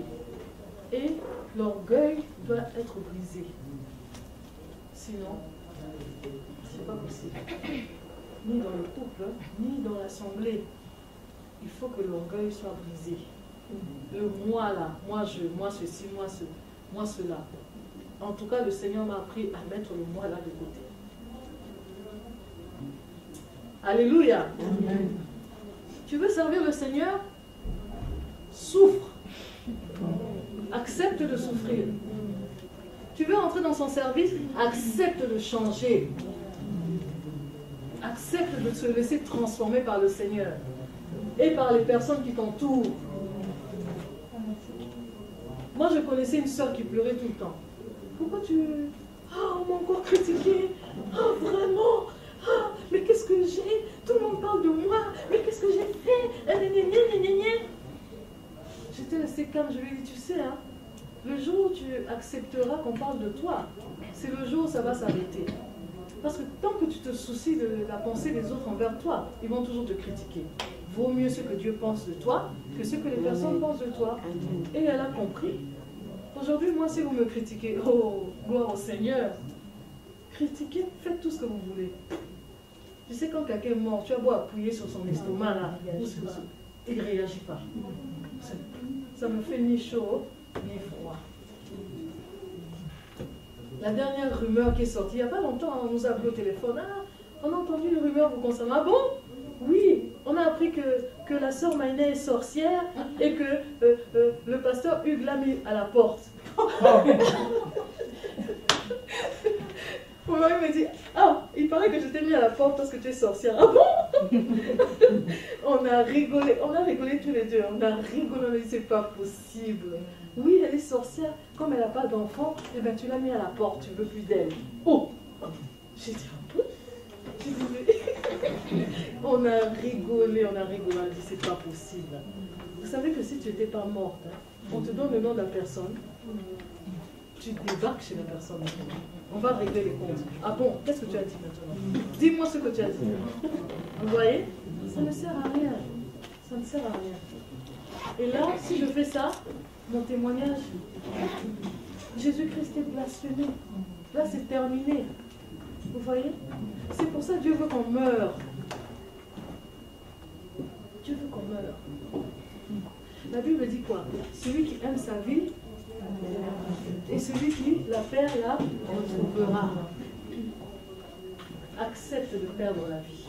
Et l'orgueil doit être brisé. Sinon, c'est pas possible. Ni dans le couple, ni dans l'assemblée. Il faut que l'orgueil soit brisé. Le moi là, moi je, moi ceci, moi cela. En tout cas, le Seigneur m'a appris à mettre le moi là de côté. Alléluia. Amen. Tu veux servir le Seigneur? Souffre. Accepte de souffrir. Tu veux entrer dans son service? Accepte de changer. Accepte de se laisser transformer par le Seigneur et par les personnes qui t'entourent. Moi, je connaissais une sœur qui pleurait tout le temps. Pourquoi tu... Ah, on m'a encore critiqué. Ah, vraiment. Ah, mais qu'est-ce que j'ai? Tout le monde parle de moi. Mais qu'est-ce que j'ai fait? J'étais restée calme. Je lui ai dit, tu sais, hein, le jour où tu accepteras qu'on parle de toi, c'est le jour où ça va s'arrêter. Parce que tant que tu te soucies de la pensée des autres envers toi, ils vont toujours te critiquer. Vaut mieux ce que Dieu pense de toi que ce que les personnes pensent de toi. Et elle a compris. Aujourd'hui, moi, si vous me critiquez, oh, gloire au Seigneur, critiquez, faites tout ce que vous voulez. Tu sais, quand quelqu'un est mort, tu as beau appuyer sur son estomac là, il ne réagit pas. Ça me fait ni chaud, ni froid. La dernière rumeur qui est sortie, il n'y a pas longtemps, on nous a appelé au téléphone. Ah, on a entendu une rumeur vous concernant. Ah bon? Oui, on a appris que la sœur Maïna est sorcière et que le pasteur Hugues l'a mis à la porte. Mon mari me dit, ah, il paraît que je t'ai mis à la porte parce que tu es sorcière. Ah bon? On a rigolé tous les deux. On a rigolé, on a dit, c'est pas possible. Oui, elle est sorcière. Comme elle n'a pas d'enfant, eh ben, tu l'as mis à la porte, tu ne veux plus d'elle. Oh! J'ai dit, ah bon? J'ai dit, on a rigolé, on a dit, c'est pas possible. Vous savez que si tu n'étais pas morte, hein, on te donne le nom de la personne, tu débarques chez la personne. On va régler les comptes. Ah bon, qu'est-ce que tu as dit maintenant? Dis-moi ce que tu as dit. Vous voyez? Ça ne sert à rien. Ça ne sert à rien. Et là, si je fais ça, mon témoignage, Jésus-Christ est blasphémé. Là, c'est terminé. Vous voyez? C'est pour ça que Dieu veut qu'on meure. Dieu veut qu'on meure. La Bible dit quoi? Celui qui aime sa vie, et celui qui la perd, la retrouvera. Accepte de perdre la vie.